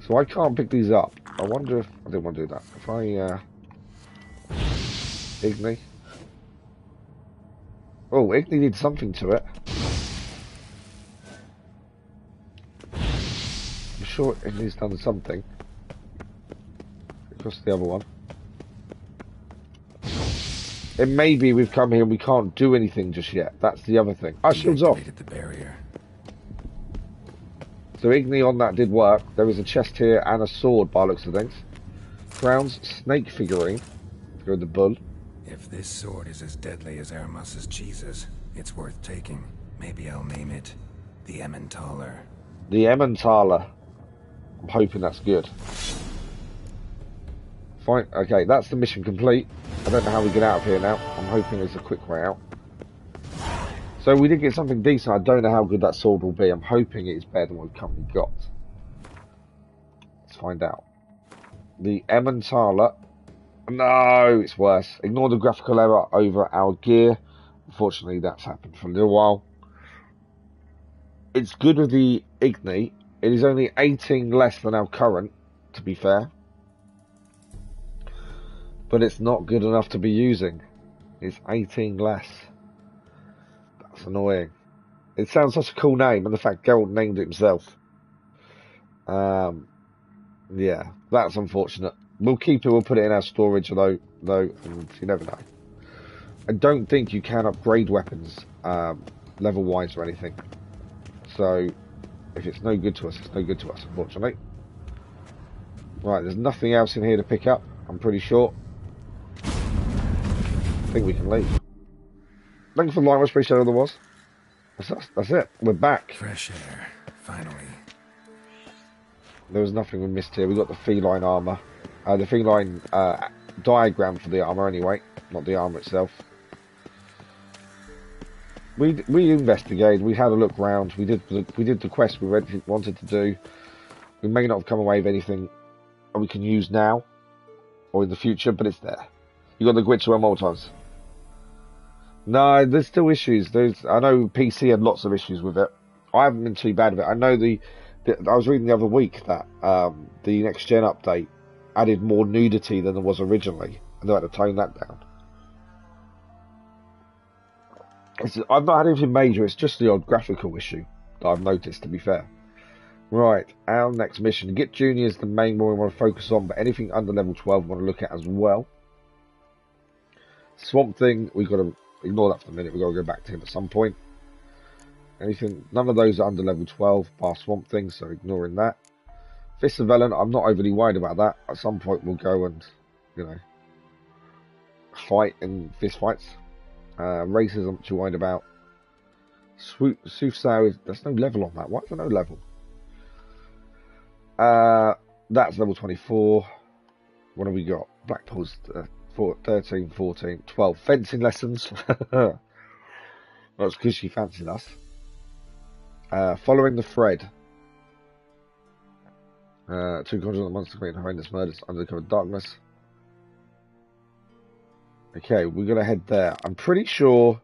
So I can't pick these up. I wonder if... I didn't want to do that. If I Igni. Oh, Igni did something to it. I'm sure Igni's done something. Across the other one. It may be we've come here and we can't do anything just yet. That's the other thing. Our shield's off. The barrier. So Igni on that did work. There is a chest here and a sword by looks of things. Crown's snake figurine. Go with the bull. If this sword is as deadly as Aramus's cheeses, it's worth taking. Maybe I'll name it the Emmentaler. The Emmentaler. I'm hoping that's good. Fine. Okay, that's the mission complete. I don't know how we get out of here now. I'm hoping there's a quick way out. So we did get something decent. I don't know how good that sword will be. I'm hoping it's better than what we've currently got. Let's find out. The Emmentaler. No, it's worse. Ignore the graphical error over our gear. Unfortunately, that's happened for a little while. It's good with the Igni. It is only 18 less than our current, to be fair. But it's not good enough to be using. It's 18 less. That's annoying. It sounds such a cool name, and the fact Geralt named it himself. Yeah, that's unfortunate. We'll keep it, we'll put it in our storage, though, and you never know. I don't think you can upgrade weapons, level-wise or anything. So, if it's no good to us, it's no good to us, unfortunately. Right, there's nothing else in here to pick up, I'm pretty sure. I think we can leave. Thank you for the line, much appreciated otherwise. That's it, we're back. Fresh air, finally. There was nothing we missed here. We got the feline armour. The feline diagram for the armour anyway, not the armour itself. We investigated, we had a look round, we did the quest we wanted to do. We may not have come away with anything we can use now or in the future, but it's there. You got the Dijkstra more times. No, there's still issues. I know PC had lots of issues with it. I haven't been too bad with it. I know I was reading the other week that the next gen update added more nudity than there was originally, and they had to tone that down. I've not had anything major, it's just the odd graphical issue that I've noticed, to be fair. Right, our next mission. Get Junior is the main one we want to focus on, but anything under level 12 we want to look at as well. Swamp Thing, we've got to ignore that for the minute, we've got to go back to him at some point. None of those are under level 12, bar Swamp Thing, so ignoring that. Fist of Velen, I'm not overly worried about that. At some point we'll go and, fight in fist fights. Races I'm not too worried about. Soothsayer, there's no level on that. Why is there no level? That's level 24. What have we got? Blackpool's 13, 14, 12. Fencing lessons. That's because she fancied us. Following the thread. 2 conjures of monster committing horrendous murders under the cover of darkness. Okay, we're going to head there. I'm pretty sure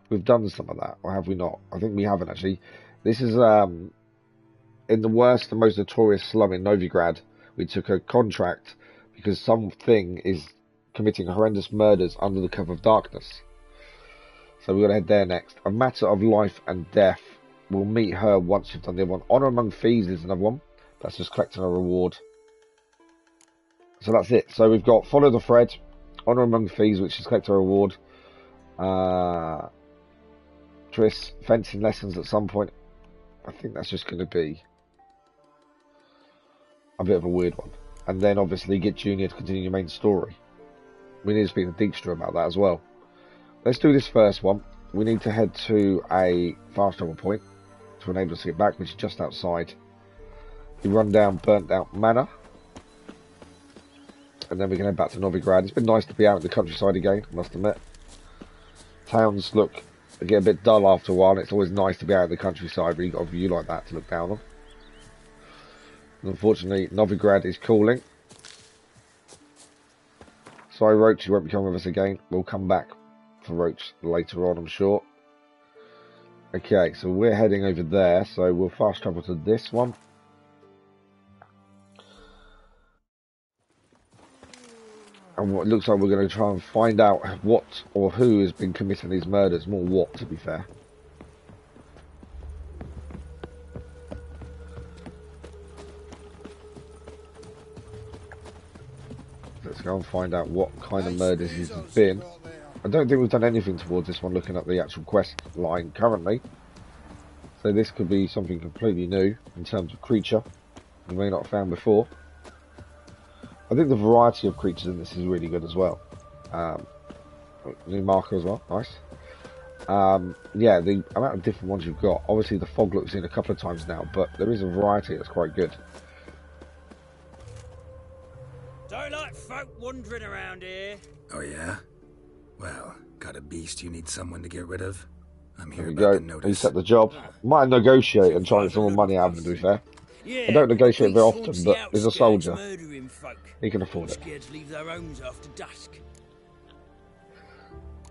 we've done some of that, or have we not? I think we haven't, actually. This is in the worst and most notorious slum in Novigrad. We took a contract because something is committing horrendous murders under the cover of darkness. So we're going to head there next. A matter of life and death. We'll meet her once you've done the other one. Honour Among Thieves is another one. That's just collecting a reward. So that's it. So we've got Follow the Thread, Honour Among Thieves, which is collect a reward. Triss, fencing lessons at some point. I think that's just going to be a bit of a weird one. And then obviously get Junior to continue your main story. We need to speak to Dijkstra about that as well. Let's do this first one. We need to head to a fast travel point to enable us to get back, which is just outside the rundown, burnt out manor. And then we can head back to Novigrad. It's been nice to be out in the countryside again, I must admit. Towns get a bit dull after a while, and it's always nice to be out in the countryside where you've got a view like that to look down on. And unfortunately, Novigrad is cooling. Sorry, Roach, you won't be coming with us again. We'll come back for Roach later on, I'm sure. Okay, so we're heading over there, so we'll fast travel to this one. And what it looks like we're going to try and find out what or who has been committing these murders. More what, to be fair. Let's go and find out what kind of murders this has been. I don't think we've done anything towards this one, looking at the actual quest line currently. So this could be something completely new in terms of creature we may not have found before. I think the variety of creatures in this is really good as well. New marker as well, nice. Yeah, the amount of different ones you've got. Obviously the fog looks in a couple of times now, but there is a variety that's quite good. Don't like folk wandering around here. Oh yeah? Well, got a beast you need someone to get rid of? I'm here There we about go. the notice. Reset the job. Might negotiate and try and get some more money out of him, to be fair. Yeah, I don't negotiate very police often, haunts but the he's a outskirts, soldier. murdering folk. He can afford it. Scared to leave their homes after dusk.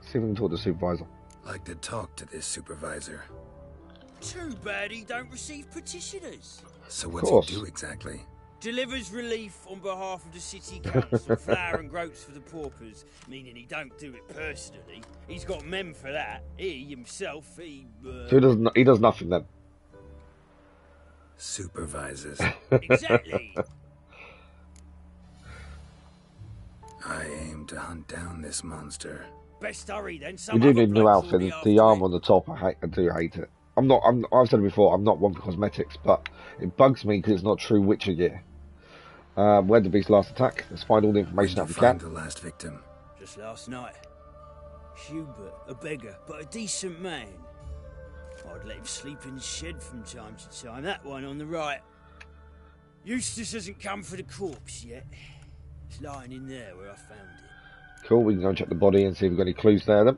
See if we can talk to the supervisor. Like to talk to this supervisor. Too bad he don't receive petitioners. So what's course. he do exactly? Delivers relief on behalf of the city council, flour and groats for the paupers, meaning he don't do it personally. He's got men for that. He himself, So he does nothing then. Supervises. Exactly. I aim to hunt down this monster. Best hurry then. We Some do other need a new blokes will outfit. be The after arm him. on the top, I do hate it. I've said it before, I'm not one for cosmetics, but it bugs me because it's not true Witcher gear. Where the beast last attack? Let's find all the information out we Find can. the last victim. Just last night. Hubert, a beggar, but a decent man. I'd let him sleep in the shed from time to time. That one on the right. Eustace hasn't come for the corpse yet. It's lying in there where I found it. Cool, we can go and check the body and see if we've got any clues there then.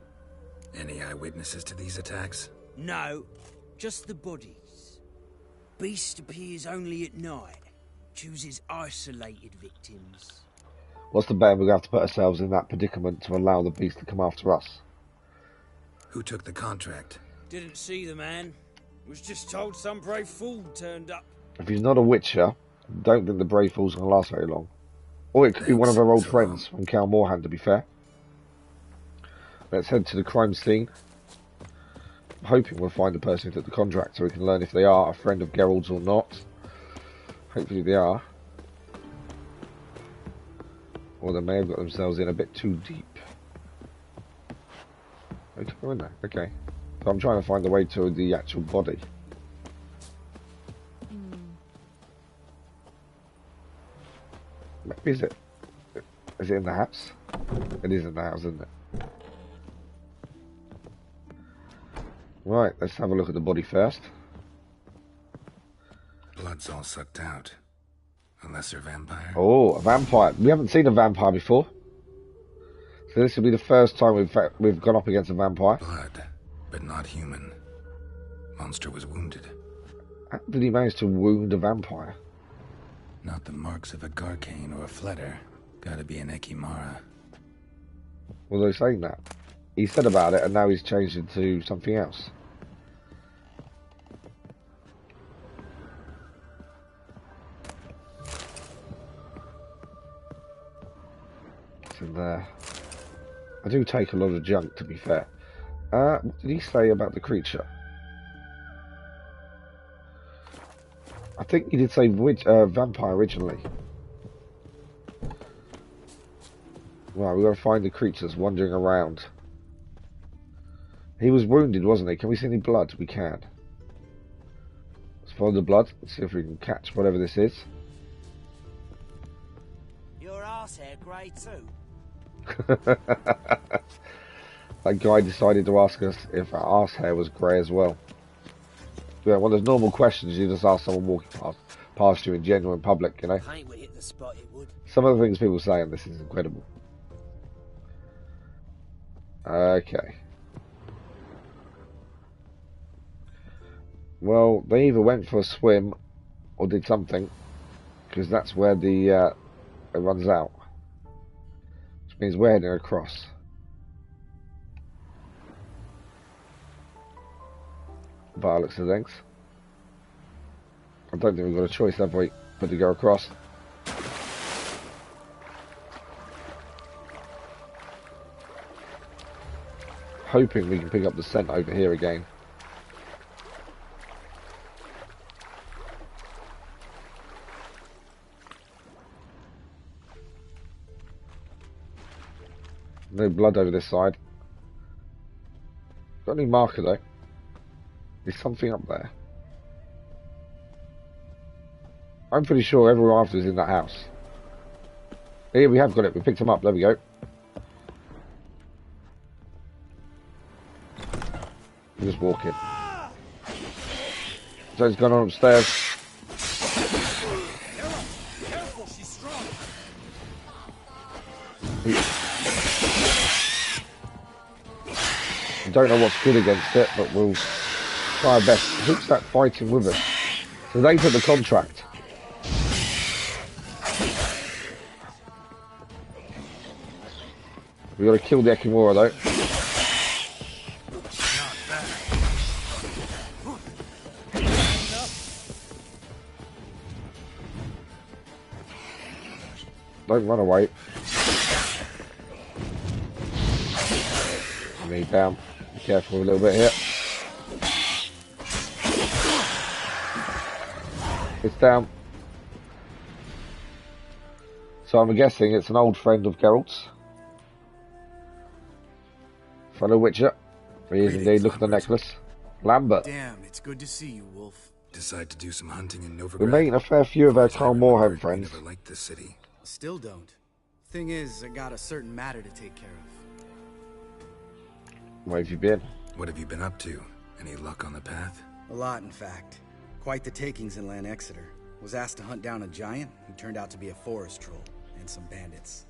Any eyewitnesses to these attacks? No, just the bodies. Beast appears only at night. Chooses isolated victims. What's the bet we're going to have to put ourselves in that predicament to allow the beast to come after us? Who took the contract? Didn't see the man. Was just told some brave fool turned up. If he's not a Witcher, I don't think the Brave Fool's going to last very long. Or it could be one of our old friends from Cal Moorhand, to be fair. Let's head to the crime scene. I'm hoping we'll find the person who took the contract so we can learn if they are a friend of Geralt's or not. Hopefully they are. Or they may have got themselves in a bit too deep. They took her in there, okay. So I'm trying to find the way to the actual body. Maybe is it in the house? It is in the house, isn't it? Right, let's have a look at the body first. Blood's all sucked out. A lesser vampire. Oh, a vampire. We haven't seen a vampire before. So this will be the first time we've gone up against a vampire. Blood, but not human. Monster was wounded. How did he manage to wound a vampire? Not the marks of a Garcane or a Fletter. Gotta be an Ekimara. Was I saying that? He said about it and now he's changed it to something else. What's in there? I do take a lot of junk, to be fair. What did he say about the creature? I think he did say vampire originally. Right, we've got to find the creatures wandering around. He was wounded, wasn't he? Can we see any blood? We can. Let's follow the blood. Let's see if we can catch whatever this is. Your arse hair grey too. That guy decided to ask us if our arse hair was grey as well. Yeah, one of those normal questions you just ask someone walking past you in genuine public, you know. Paint would hit the spot, it would. Some of the things people say on this is incredible. Okay. Well, they either went for a swim or did something, because that's where the it runs out. Which means we're heading across. By the looks of things. I don't think we've got a choice, have we, but to go across. hoping we can pick up the scent over here again. No blood over this side. Got any marker though? There's something up there. I'm pretty sure everyone after is in that house. Here we have got it. We picked him up. There we go. We're just walking. Something's going on upstairs. Careful, she's strong. I don't know what's good against it, but we'll try our best. Who's that fighting with us? So they took the contract. We got to kill the Ekimura though. Don't run away. Knee down. Be careful a little bit here. It's down. So I'm guessing it's an old friend of Geralt's. Fellow Witcher. He is indeed. Look at the necklace. Lambert. Damn, it's good to see you, Wolf. Decide to do some hunting in Novigrad. We're meeting a fair few of our Karl Morhen friends. Never liked this city. Still don't. Thing is, I got a certain matter to take care of. Where have you been? What have you been up to? Any luck on the path? A lot, in fact. Quite the takings in Lan Exeter. Was asked to hunt down a giant who turned out to be a forest troll, and some bandits.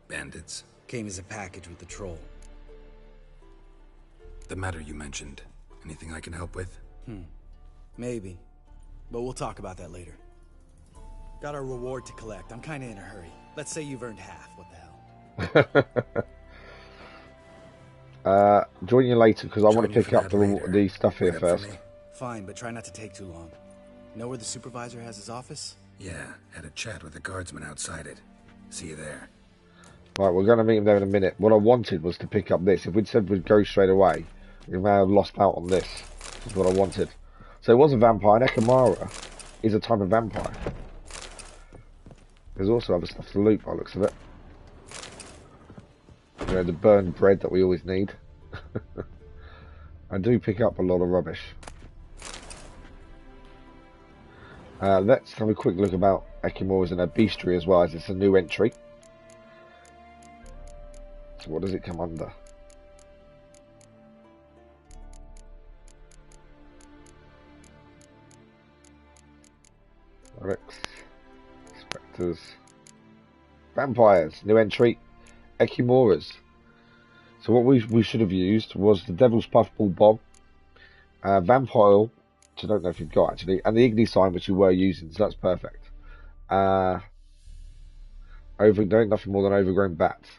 Bandits? Came as a package with the troll. The matter you mentioned. Anything I can help with? Maybe. But we'll talk about that later. Got a reward to collect. I'm kinda in a hurry. Let's say you've earned half. What the hell? Join you later because I want to pick up the stuff here first. Fine, but try not to take too long. Know where the supervisor has his office? Yeah, had a chat with the guardsman outside it. See you there. Right, we're going to meet him there in a minute. What I wanted was to pick up this. If we'd said we'd go straight away, we may have lost out on this. This is what I wanted. So it was a vampire, and Ekimura is a type of vampire. There's also other stuff to loot by the looks of it. You know, the burned bread that we always need. I do pick up a lot of rubbish. Let's have a quick look about Ekimura's and her bestiary as well, as it's a new entry. So what does it come under? Relics, spectres, vampires, new entry, Ekimuras. So what we should have used was the Devil's Puffball Bomb, Vampire, which I don't know if you've got actually, and the Igni sign, which you were using, so that's perfect. Nothing more than overgrown bats.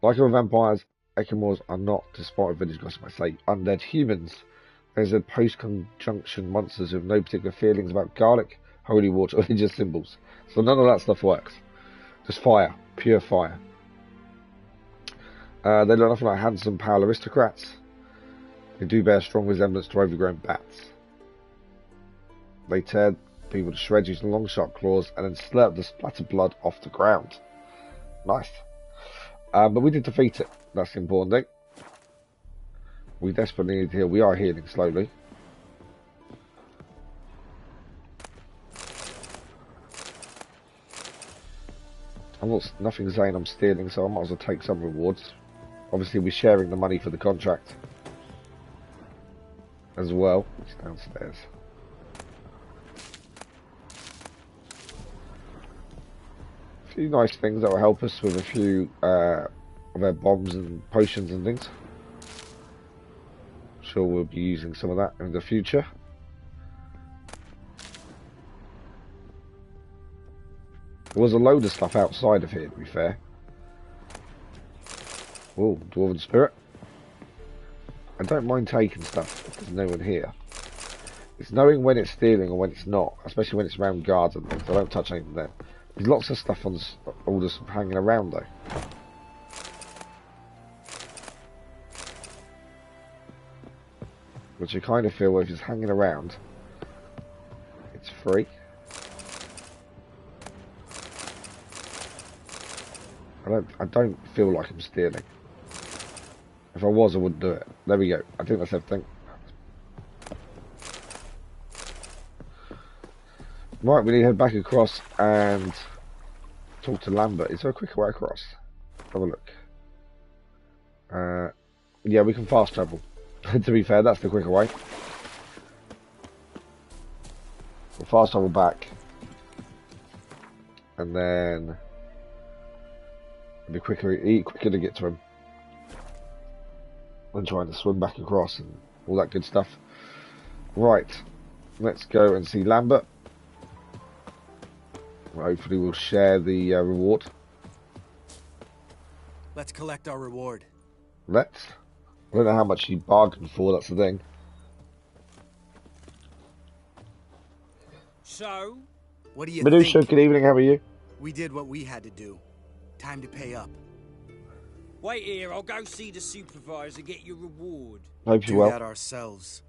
Like other vampires, Ekimuras are not, despite village gossip I say, undead humans. There's a post-conjunction monsters with no particular feelings about garlic, holy water, or religious symbols. So none of that stuff works. Just fire, pure fire. They look nothing like handsome, pale aristocrats. They do bear strong resemblance to overgrown bats. They tear people to shreds using long, sharp claws and then slurp the splattered blood off the ground. Nice. But we did defeat it. That's the important thing. We desperately need to heal. We are healing slowly. Nothing saying I'm stealing, so I might as well take some rewards. Obviously, we're sharing the money for the contract as well. It's downstairs. A few nice things that will help us with a few of our bombs and potions and things. I'm sure we'll be using some of that in the future. There was a load of stuff outside of here, to be fair. Oh, Dwarven Spirit. I don't mind taking stuff if there's no one here. It's knowing when it's stealing and when it's not, especially when it's around guards and things. I don't touch anything there. There's lots of stuff on all just hanging around though. which I kind of feel if it's hanging around, it's free. I don't feel like I'm stealing. If I was, I wouldn't do it. There we go. I think that's everything. Right, we need to head back across and talk to Lambert. Is there a quicker way across? Have a look. Yeah, we can fast travel. To be fair, that's the quicker way. We'll fast travel back. And then it'll be quicker to get to him than trying to swim back across and all that good stuff. Right, let's go and see Lambert. Hopefully we'll share the reward. Let's collect our reward. Let's. I don't know how much you bargained for, that's the thing. So? What do you Medusa, think? good evening, how are you? We did what we had to do. Time to pay up. Wait here, I'll go see the supervisor, get your reward. Hope you Do well. that ourselves.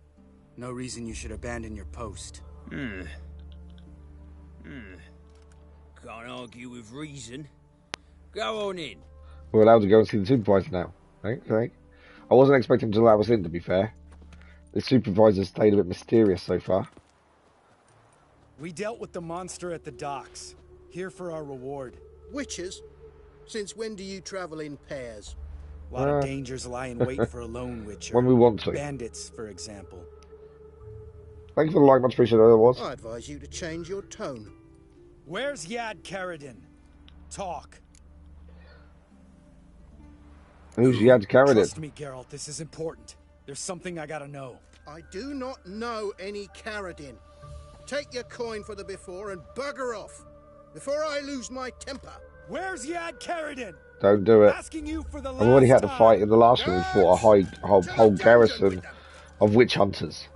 No reason you should abandon your post. Can't argue with reason. Go on in. We're allowed to go and see the supervisor now. Okay. I wasn't expecting him to allow us in, to be fair. The supervisor's stayed a bit mysterious so far. We dealt with the monster at the docks. Here for our reward. Witches? Since when do you travel in pairs? A lot of dangers lie in wait for a lone witcher. When we want to. Bandits, for example. Thank you for the like, much appreciated. Otherwise, I advise you to change your tone. Where's Yad Karadin? Talk. who's Yad Karadin? Trust me, Geralt, this is important. There's something I gotta know. I do not know any Karadin. Take your coin for the before and bugger off, before I lose my temper. Where's Yad Karadin? Don't do it. Asking you for the I've already had to last fight time. in the last one. We fought a whole garrison of witch hunters.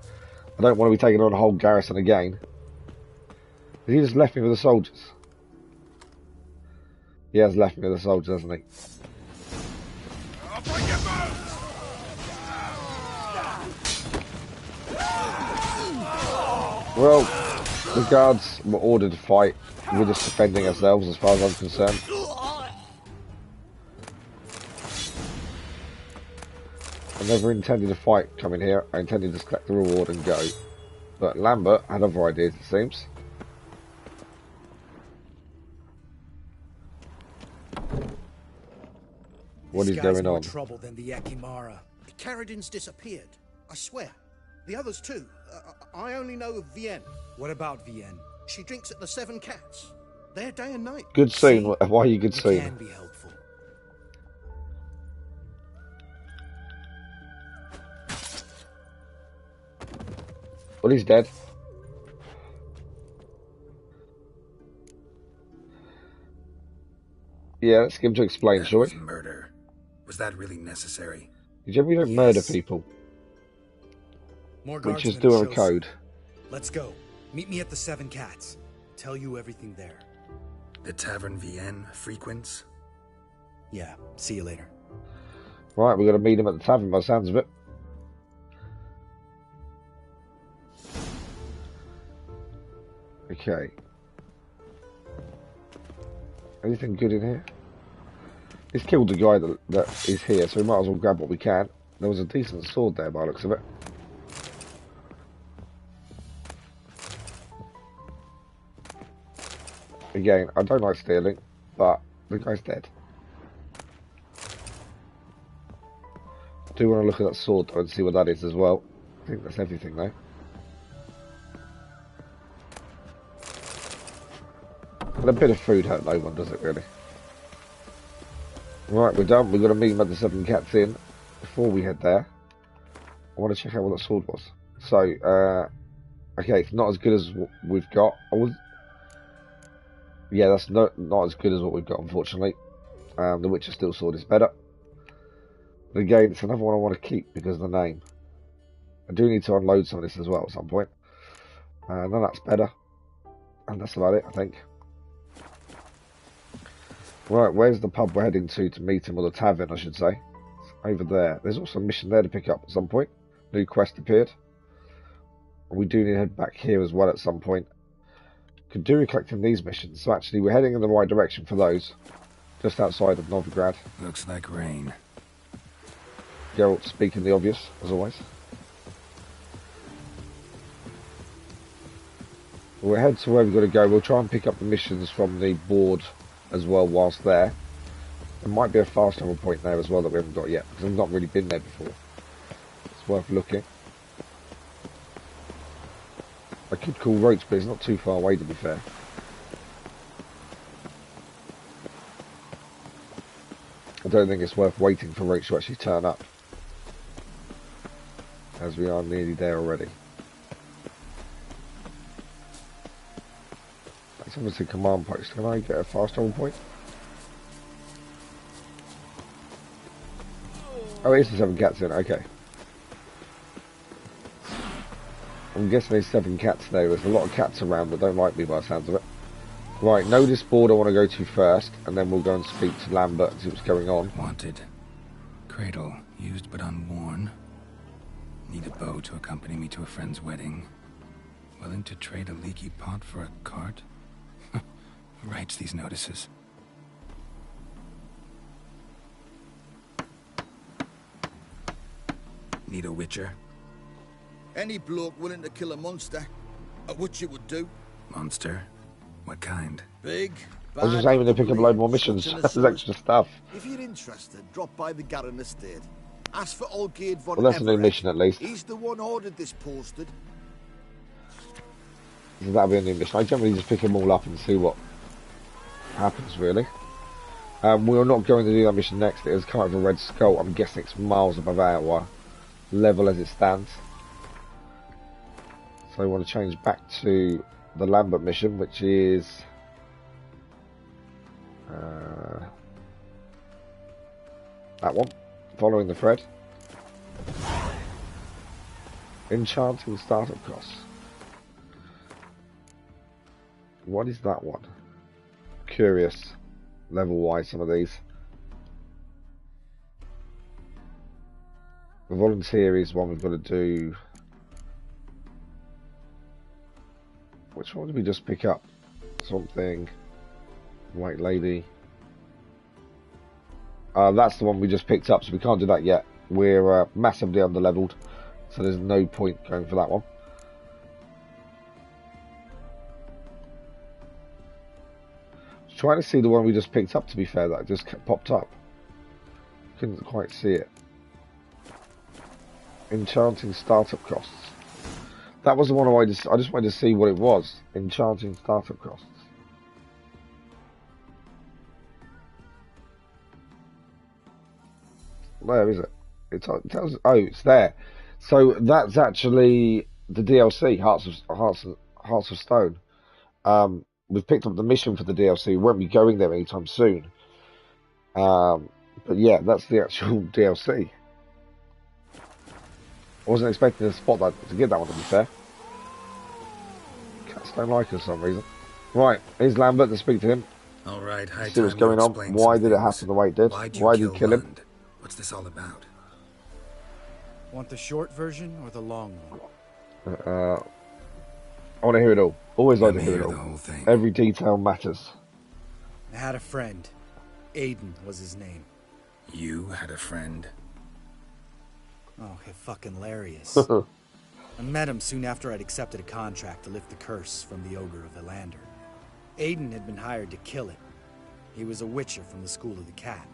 I don't want to be taking on a whole garrison again. He just left me with the soldiers. He has left me with the soldiers, hasn't he? Well, the guards were ordered to fight. We're just defending ourselves as far as I'm concerned. I never intended to fight coming here. I intended to collect the reward and go. But Lambert had other ideas, it seems. What is going on? Trouble than the Ekimara. Karadin's disappeared. I swear. The others too. I only know of Vienne. What about Vienne? She drinks at the Seven Cats. There day and night. Good scene. Why are you good scene? Can be helpful. Well, he's dead. Yeah, let's get him to explain, shall we? That was murder. Was that really necessary? You generally don't murder people. More We just guardsmen do have a shows. code. Let's go. Meet me at the Seven Cats. Tell you everything there. The Tavern Vienne frequents? Yeah, see you later. Right, we're going to meet him at the tavern by the sounds of it. Okay. Anything good in here? He's killed the guy that is here, so we might as well grab what we can. There was a decent sword there by the looks of it. Again, I don't like stealing, but the guy's dead. I do want to look at that sword though and see what that is as well. I think that's everything though. And a bit of food hurt no one, does it really? Right, we're done. We've got to meet him at the Seven Cats Inn. Before we head there, I want to check out what that sword was. So, okay, it's not as good as what we've got. Yeah, that's not as good as what we've got, unfortunately. The Witcher Steel Sword is better. But again, it's another one I want to keep because of the name. I do need to unload some of this as well at some point. No, that's better. And that's about it, I think. Right, where's the pub we're heading to meet him, or the tavern, I should say? It's over there. There's also a mission there to pick up at some point. New quest appeared. We do need to head back here as well at some point. Could do with collecting these missions. So actually we're heading in the right direction for those. Just outside of Novigrad. Looks like rain. Geralt speaking the obvious, as always. We'll head to where we've got to go. We'll try and pick up the missions from the board as well whilst there. There might be a fast travel point there as well that we haven't got yet, because I've not really been there before. It's worth looking. I could call Roach, but it's not too far away to be fair. I don't think it's worth waiting for Roach to actually turn up, as we are nearly there already. That's obviously a command post. Can I get a fast travel point? Oh, it is the 7 cats in, okay. I'm guessing there's 7 cats there. There's a lot of cats around that don't like me by the sounds of it. Right, know this board I want to go to first, and then we'll go and speak to Lambert and see what's going on. Wanted. Cradle, used but unworn. Need a bow to accompany me to a friend's wedding. Willing to trade a leaky pot for a cart? Who writes these notices? Need a witcher? Any bloke willing to kill a monster, a witcher would do. Monster? What kind? Big, I was just aiming to pick up a load more missions. There's extra stuff. If you're interested, drop by the Garen estate. Ask for Olgerd von Well, that's a new Everett. mission at least. He's the one ordered this posted. So that'll be a new mission. I generally just pick them all up and see what happens, really. We're not going to do that mission next. It is kind of a Red Skull. I'm guessing it's miles above our level as it stands. So I want to change back to the Lambert mission, which is that one, following the thread. Enchanting startup costs. What is that one? Curious, level wise, some of these. The volunteer is one we've got to do. Which one did we just pick up? Something. White lady. That's the one we just picked up, so we can't do that yet. We're massively under-leveled, so there's no point going for that one. I was trying to see the one we just picked up, to be fair, that just popped up. Couldn't quite see it. Enchanting startup costs. That was the one I just wanted to see what it was. Enchanting startup costs. Where is it? It tells. Oh, it's there. So that's actually the DLC, Hearts of Stone. We've picked up the mission for the DLC. We won't be going there anytime soon. But yeah, that's the actual DLC. I wasn't expecting to spot that, to get that one, to be fair. Cats don't like us for some reason. Right, here's Lambert to speak to him. All right, See what's going on. Why did it happen the way it did? Why did you kill him? What's this all about? Want the short version or the long one? I want to hear it all. Always like to hear it the all. whole thing. Every detail matters. I had a friend. Aiden was his name. You had a friend? Oh, fucking hilarious. I met him soon after I'd accepted a contract to lift the curse from the Ogre of Valhalla. Aiden had been hired to kill it. He was a witcher from the School of the Cat.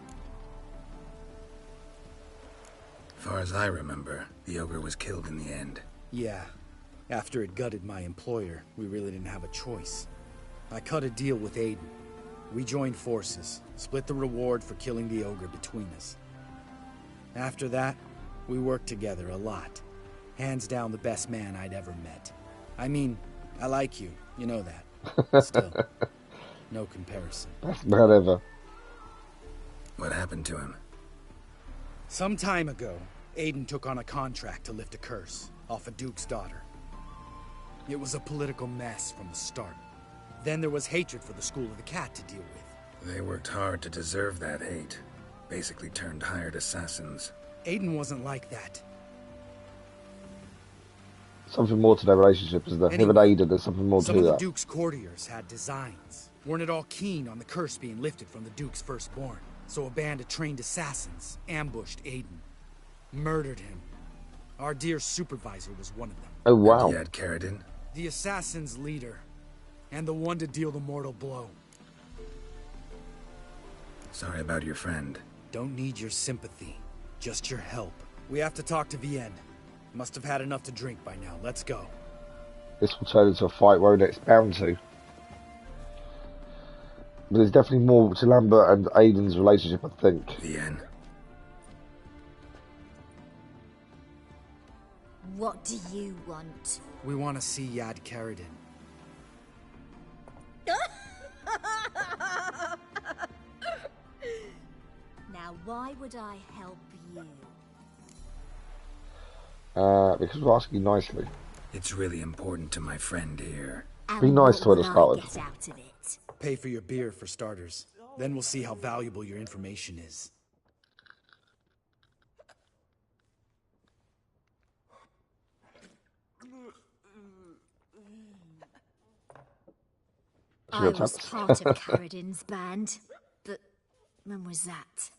Far as I remember, the ogre was killed in the end. Yeah. After it gutted my employer, we really didn't have a choice. I cut a deal with Aiden. We joined forces, split the reward for killing the ogre between us. After that, we worked together a lot. Hands down the best man I'd ever met. I mean, I like you, you know that. Still, no comparison. Best man ever. What happened to him? Some time ago, Aiden took on a contract to lift a curse off a duke's daughter. It was a political mess from the start. Then there was hatred for the School of the Cat to deal with. They worked hard to deserve that hate. Basically turned hired assassins. Aiden wasn't like that. something more to their relationship, isn't there? Him and Aiden, there's something more to Some of the that. Duke's courtiers had designs. Weren't at all keen on the curse being lifted from the Duke's firstborn. So a band of trained assassins ambushed Aiden. Murdered him. Our dear supervisor was one of them. Oh, wow. And he had Carradine? The assassin's leader. And the one to deal the mortal blow. Sorry about your friend. Don't need your sympathy. Just your help. We have to talk to Vienne. Must have had enough to drink by now. Let's go. This will turn into a fight, won't it? It's bound to. But there's definitely more to Lambert and Aiden's relationship, I think. Vienne. What do you want? We want to see Yad Carradine. Now, why would I help you? Because we're asking nicely. It's really important to my friend here. And Be nice to her what to would start I with. get out of it? Pay for your beer, for starters. Then we'll see how valuable your information is. I was part of Carradine's band, but when was that?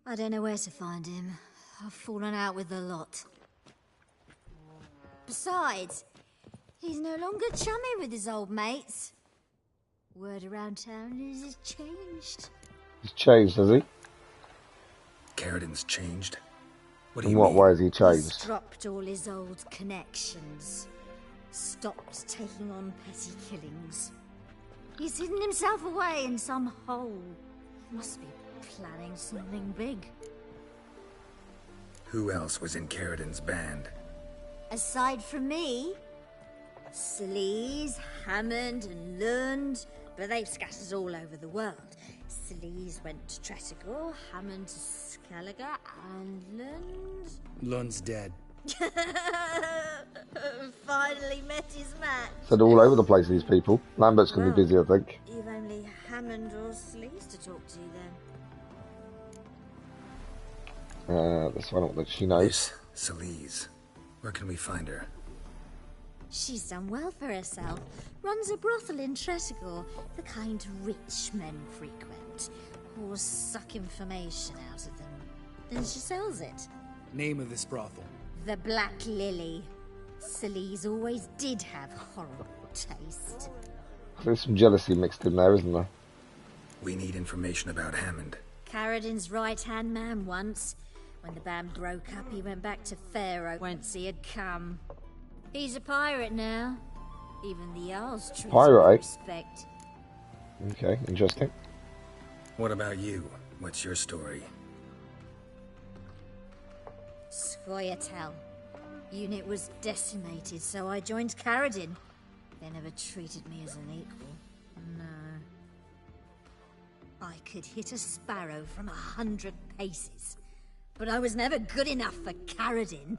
I don't know where to find him. I've fallen out with the lot. Besides, he's no longer chummy with his old mates. Word around town is he's changed. He's changed, has he? Carradine's changed? What do In you what mean? way has he He's changed? dropped all his old connections. Stopped taking on petty killings. He's hidden himself away in some hole. Must be planning something big. Who else was in Carradine's band? Aside from me, Sleaze, Hammond and Lund, but they've scattered all over the world. Sleaze went to Tretigor, Hammond to Skellige, and Lund... Lund's dead. Finally met his match. So they're all over the place, these people. Lambert's going to be busy, I think. You've only Hammond or Sleaze to talk to then. Let's find out what she knows. Miss Sleaze. Where can we find her? She's done well for herself. Runs a brothel in Tretigor, the kind rich men frequent. Or suck information out of them. Then she sells it. Name of this brothel. The Black Lily. Sleaze always did have horrible taste. There's some jealousy mixed in there, isn't there? We need information about Hammond. Carradine's right-hand man once. When the band broke up, he went back to Pharaoh whence he had come. He's a pirate now. Even the Jarls treat him Pirate, eh? with respect. Okay, interesting. What about you? What's your story? Scoia'tael. Unit was decimated, so I joined Carradine. They never treated me as an equal. No. I could hit a sparrow from 100 paces. But I was never good enough for Carradine.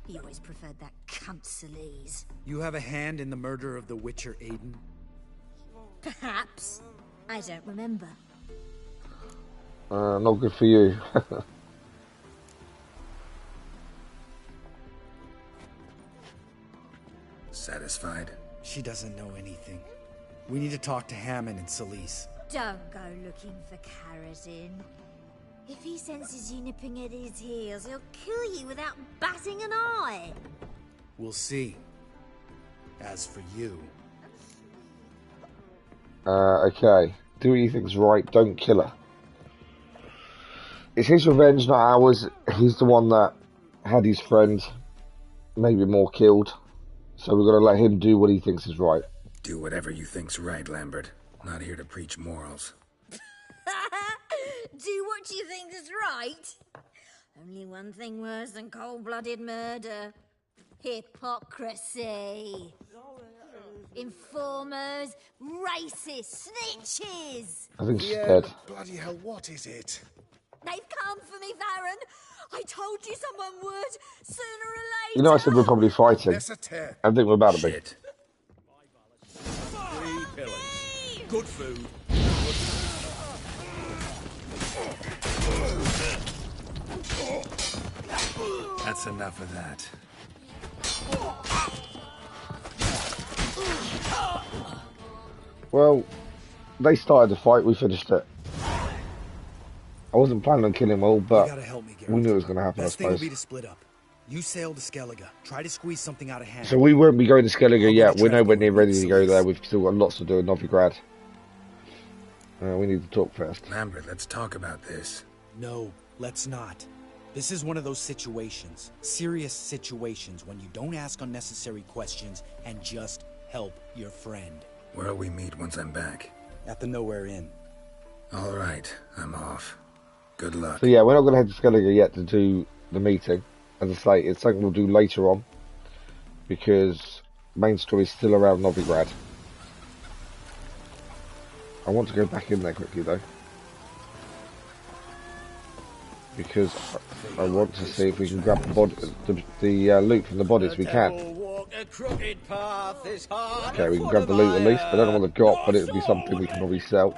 He always preferred that cunt Sleaze. You have a hand in the murder of the Witcher Aiden? Perhaps. I don't remember. Not good for you. Satisfied? She doesn't know anything. We need to talk to Hammond and Sleaze. Don't go looking for Carradine. If he senses you nipping at his heels, he'll kill you without batting an eye. We'll see. As for you... Okay. Do what you think's right, don't kill her. It's his revenge, not ours. He's the one that had his friend, maybe more killed. So we're going to let him do what he thinks is right. Do whatever you think's right, Lambert. Not here to preach morals. Do what you think is right. Only one thing worse than cold-blooded murder. Hypocrisy. Informers, racists, snitches. I think she's dead. Bloody hell, what is it? They've come for me, Baron. I told you someone would, sooner or later. You know, I said we're probably fighting. That's a tear. I think we're about to be. Shit. 3 pillars. Good food. That's enough of that. Well, they started the fight, we finished it. I wasn't planning on killing them all, but You gotta help me, Geralt. we knew it was going to happen, Best I thing will suppose. be to split up. You sail to Skellige. Try to squeeze something out of hand. So we won't be going to Skellige yet. We're nowhere near ready to go there. We've We've still got lots to do in Novigrad. We need to talk first. Lambert, let's talk about this. No, let's not. This is one of those situations, serious situations, when you don't ask unnecessary questions and just help your friend. Where'll we meet once I'm back? At the Nowhere Inn. All right, I'm off. Good luck. So yeah, we're not going to head to Skellige yet to do the meeting. As I say, it's something we'll do later on, because main story is still around Novigrad. I want to go back in there quickly though, because I want to see if we can grab the loot from the bodies. We can. Okay, we can grab the loot at least. I don't know what they've got, but it'll be something we can probably sell.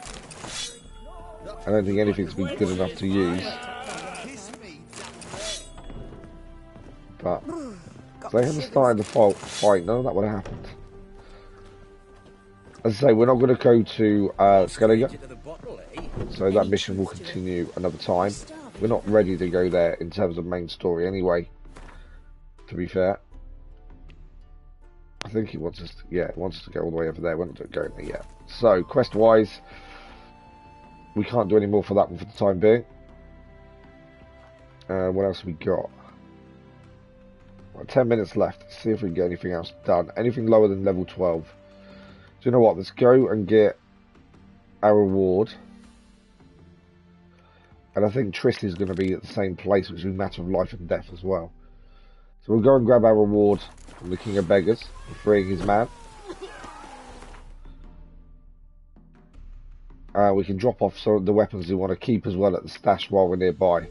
I don't think anything's been good enough to use. But they haven't started the fight. None of that would have happened. As I say, we're not going to go to Skellige, so that mission will continue another time. We're not ready to go there in terms of main story anyway, to be fair. I think he wants us to, yeah, he wants us to go all the way over there. We're not going there yet. So, quest-wise, we can't do any more for that one for the time being. What else have we got? 10 minutes left. Let's see if we can get anything else done. Anything lower than level 12. Do you know what? Let's go and get our reward. And I think Triss is going to be at the same place, which is a matter of life and death as well. So we'll go and grab our reward from the King of Beggars, freeing his man. We can drop off some of the weapons we want to keep as well at the stash while we're nearby.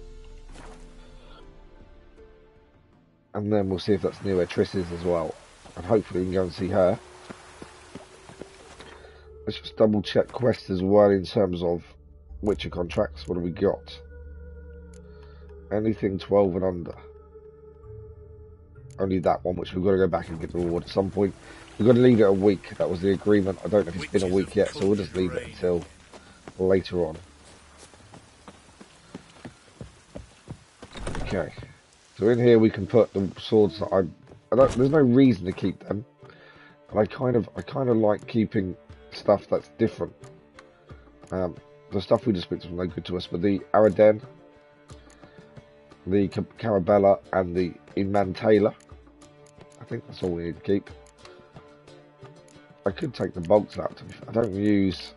And then we'll see if that's near where Triss is as well. And hopefully we can go and see her. Let's just double check quests as well in terms of Witcher contracts. What have we got? Anything 12 and under. Only that one, which we've got to go back and get the reward at some point. We've got to leave it a week. That was the agreement. I don't know if it's been a week yet, so we'll just leave it until later on. Okay. So in here we can put the swords that there's no reason to keep them. And I kind of like keeping stuff that's different. The stuff we just picked was no good to us, but the Araden, the Carabella, and the Imantala, I think that's all we need to keep. I could take the bolts out. I don't use.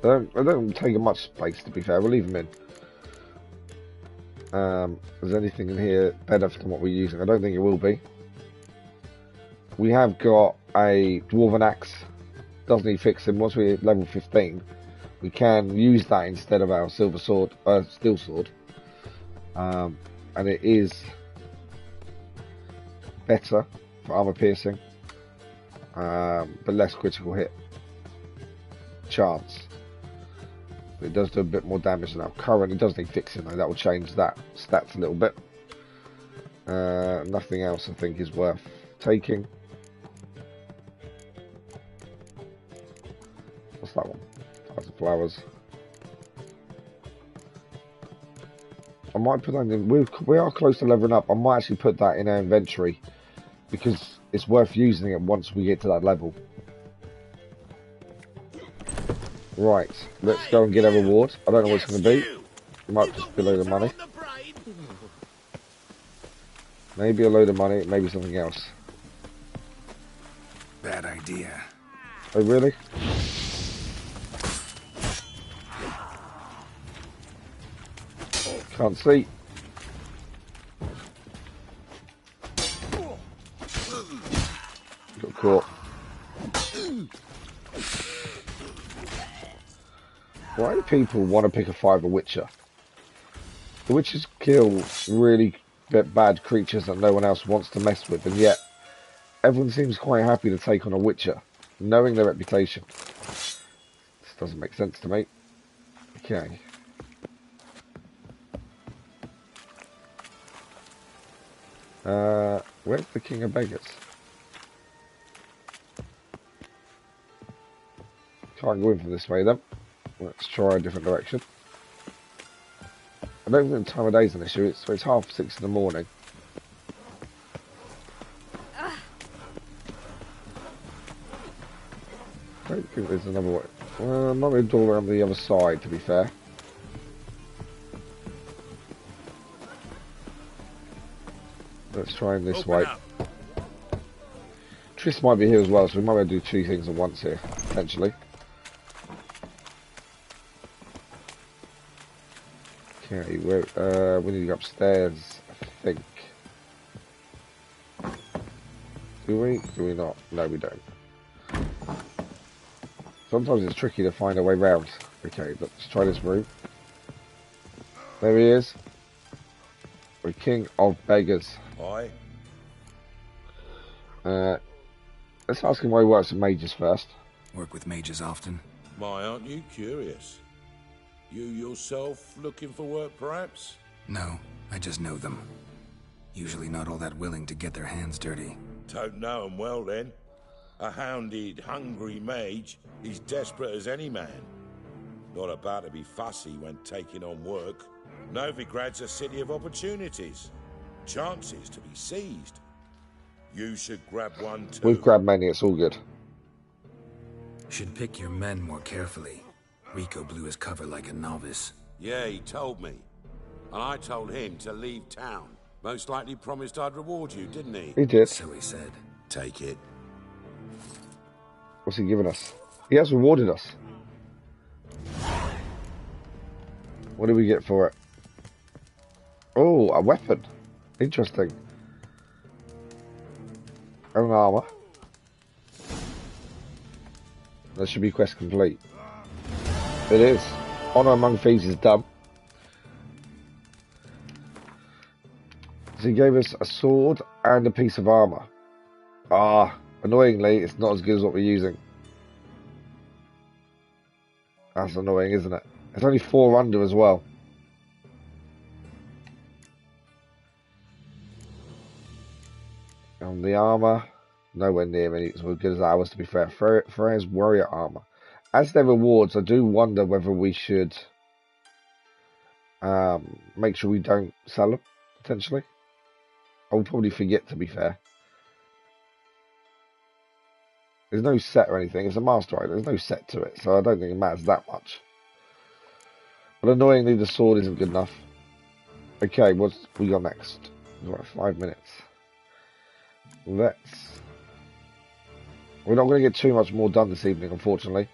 I don't take much space, to be fair. We'll leave them in. Is anything in here better than what we're using? I don't think it will be. We have got a Dwarven Axe. Doesn't need fixing. Once we're level 15, we can use that instead of our silver sword, steel sword. And it is better for armor piercing, but less critical hit chance. It does do a bit more damage than our current. It does need fixing though. That will change that stats a little bit. Nothing else I think is worth taking. What's that one? That's the flowers. I might put that in. We are close to leveling up. I might actually put that in our inventory because it's worth using it once we get to that level. Right, let's go and get a reward. I don't know what it's going to be. It might just be a load of money. Maybe a load of money, maybe something else. Bad idea. Oh, really? Can't see. Got caught. Why do people want to pick a 5 Witcher? The Witchers kill really bad creatures that no one else wants to mess with, and yet everyone seems quite happy to take on a Witcher, knowing their reputation. This doesn't make sense to me. Okay. Where's the King of Beggars? and go in from this way then. Let's try a different direction. I don't think the time of day is an issue. It's 6:30 in the morning. I don't think there's another way. Well, I might be all around the other side, to be fair. Let's try this way. Triss might be here as well, so we might be able to do two things at once here, potentially. Okay, we need to go upstairs, I think. Do we? Do we not? No, we don't. Sometimes it's tricky to find a way round. Okay, let's try this route. There he is. The king of beggars. Aye. Let's ask him why he works with mages first. Work with mages often? My, aren't you curious? You yourself looking for work, perhaps? No, I just know them. Usually not all that willing to get their hands dirty. Don't know 'em well, then. A hounded, hungry mage is desperate as any man. Not about to be fussy when taking on work. Novigrad's a city of opportunities. Chances to be seized. You should grab one too. We've grabbed many, it's all good. Should pick your men more carefully. Rico blew his cover like a novice. Yeah, he told me. And I told him to leave town. Most likely promised I'd reward you, didn't he? He did. So he said. Take it. What's he given us? He has rewarded us. What do we get for it? Oh, a weapon. Interesting. And an armor. That should be quest complete. It is. Honor among thieves is done. So he gave us a sword and a piece of armor. Ah, annoyingly, it's not as good as what we're using. That's annoying, isn't it? It's only 4 under as well. And the armor, nowhere near as good as ours, to be fair. Freya's warrior armor. As their rewards, I do wonder whether we should make sure we don't sell them, potentially. I will probably forget, to be fair. There's no set or anything. It's a master item. There's no set to it, so I don't think it matters that much. But annoyingly, the sword isn't good enough. Okay, what's we got next? We've got 5 minutes. We're not going to get too much more done this evening, unfortunately.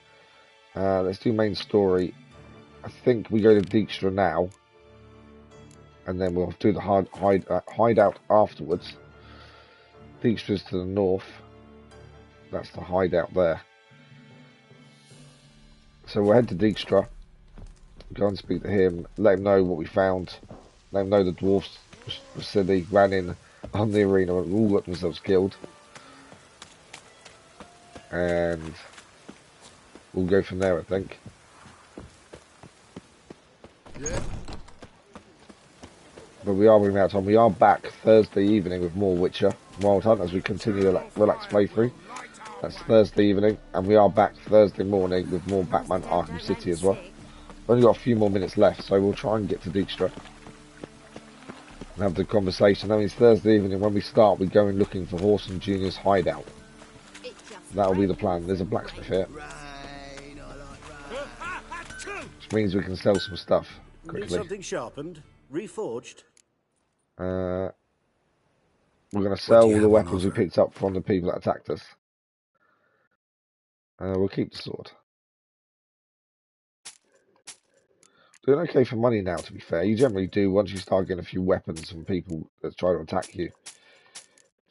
Let's do main story. I think we go to Dijkstra now, and then we'll do the hideout afterwards. Dijkstra's to the north. That's the hideout there. So we'll head to Dijkstra, go and speak to him, let him know what we found, let him know the dwarfs were silly, ran in on the arena and all got themselves killed. And we'll go from there, I think. Yeah. But we are running out of time. We are back Thursday evening with more Witcher Wild Hunt as we continue the relaxed playthrough. That's Thursday evening, and we are back Thursday morning with more Batman Arkham City as well. We've only got a few more minutes left, so we'll try and get to Dijkstra and have the conversation. That means Thursday evening, when we start, we're going looking for Whoreson Juniors hideout. That'll be the plan. There's a blacksmith here, which means we can sell some stuff quickly. Need something sharpened, reforged. We're going to sell all the weapons we picked up from the people that attacked us. We'll keep the sword. Doing okay for money now, to be fair. You generally do once you start getting a few weapons from people that try to attack you.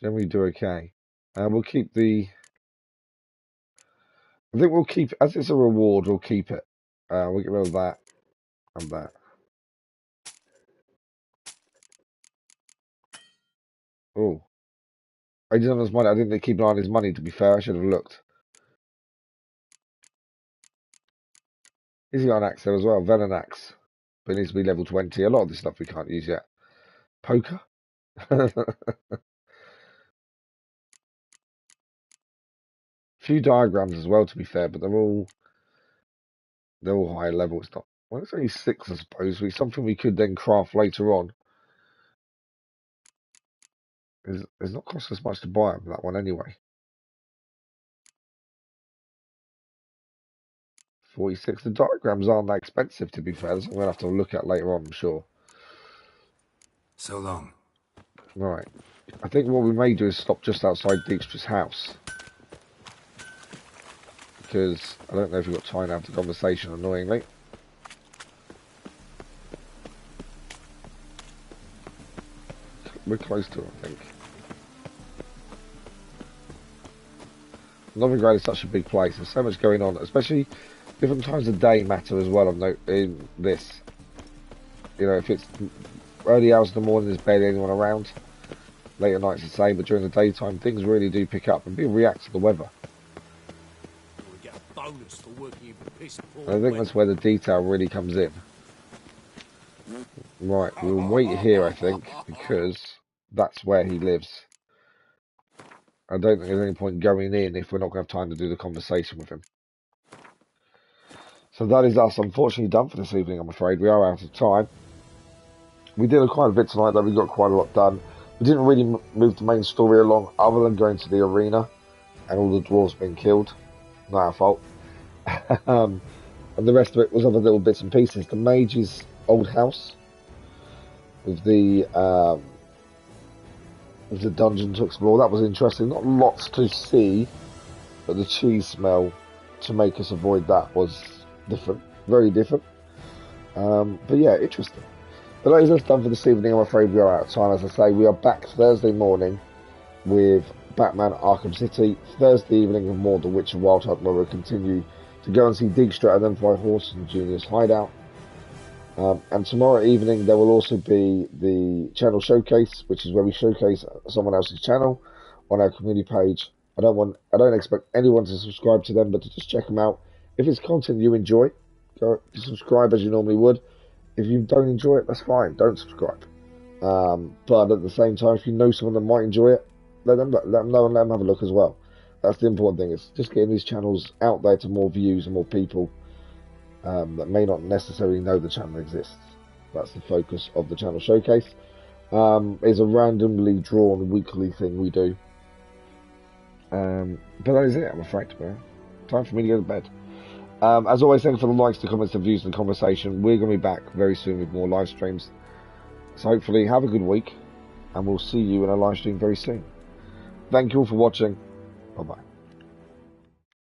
Generally do okay. We'll keep the... I think we'll keep... As it's a reward, we'll keep it. We'll get rid of that and that. Oh. I didn't have his money. I didn't keep an eye on his money, to be fair. I should have looked. He's got an axe there as well, venom axe. But it needs to be level 20. A lot of this stuff we can't use yet. Poker? Few diagrams as well, to be fair, but they're all they're all higher level. It's not. Well, it's only 6, I suppose. It's something we could then craft later on. It's not cost us much to buy them, that one anyway. 46. The diagrams aren't that expensive, to be fair. That's what I'm going to have to look at later on, I'm sure. So long. Right. I think what we may do is stop just outside Dijkstra's house. Because I don't know if you've got time to have the conversation, annoyingly. We're close to it, I think. Novigrad is such a big place. There's so much going on, especially different times of day matter as well. I've noted in this. You know, if it's early hours of the morning, there's barely anyone around. Late at night's the same, but during the daytime, things really do pick up, and people react to the weather. We get a bonus for working in piss poor And I think that's where the detail really comes in. Right, we'll wait here, I think, because that's where he lives. I don't think there's any point going in if we're not going to have time to do the conversation with him. So that is us, unfortunately, done for this evening, I'm afraid. We are out of time. We did quite a bit tonight, though. We got quite a lot done. We didn't really move the main story along, other than going to the arena and all the dwarves being killed. Not our fault. And the rest of it was other little bits and pieces. The mage's old house with the dungeon to explore. That was interesting. Not lots to see, but the cheese smell to make us avoid that was different. Very different. But yeah, interesting. But that is us done for this evening. I'm afraid we are out of time. As I say, we are back Thursday morning with Batman Arkham City. Thursday evening with more The Witcher Wild Hunt, where we'll continue to go and see Dijkstra and then find Whoreson Juniors Hideout. And tomorrow evening there will also be the channel showcase, which is where we showcase someone else's channel on our community page. I don't expect anyone to subscribe to them, but to just check them out. If it's content you enjoy, go subscribe as you normally would. If you don't enjoy it, that's fine. Don't subscribe. But at the same time, if you know someone that might enjoy it, let them know and let them have a look as well. That's the important thing. It's just getting these channels out there to more views and more people that may not necessarily know the channel exists. That's the focus of the channel showcase. It's a randomly drawn weekly thing we do. But that is it, I'm afraid. Time for me to go to bed. As always, thank you for the likes, the comments, the views, and the conversation. We're going to be back very soon with more live streams. So hopefully, have a good week, and we'll see you in a live stream very soon. Thank you all for watching. Bye-bye.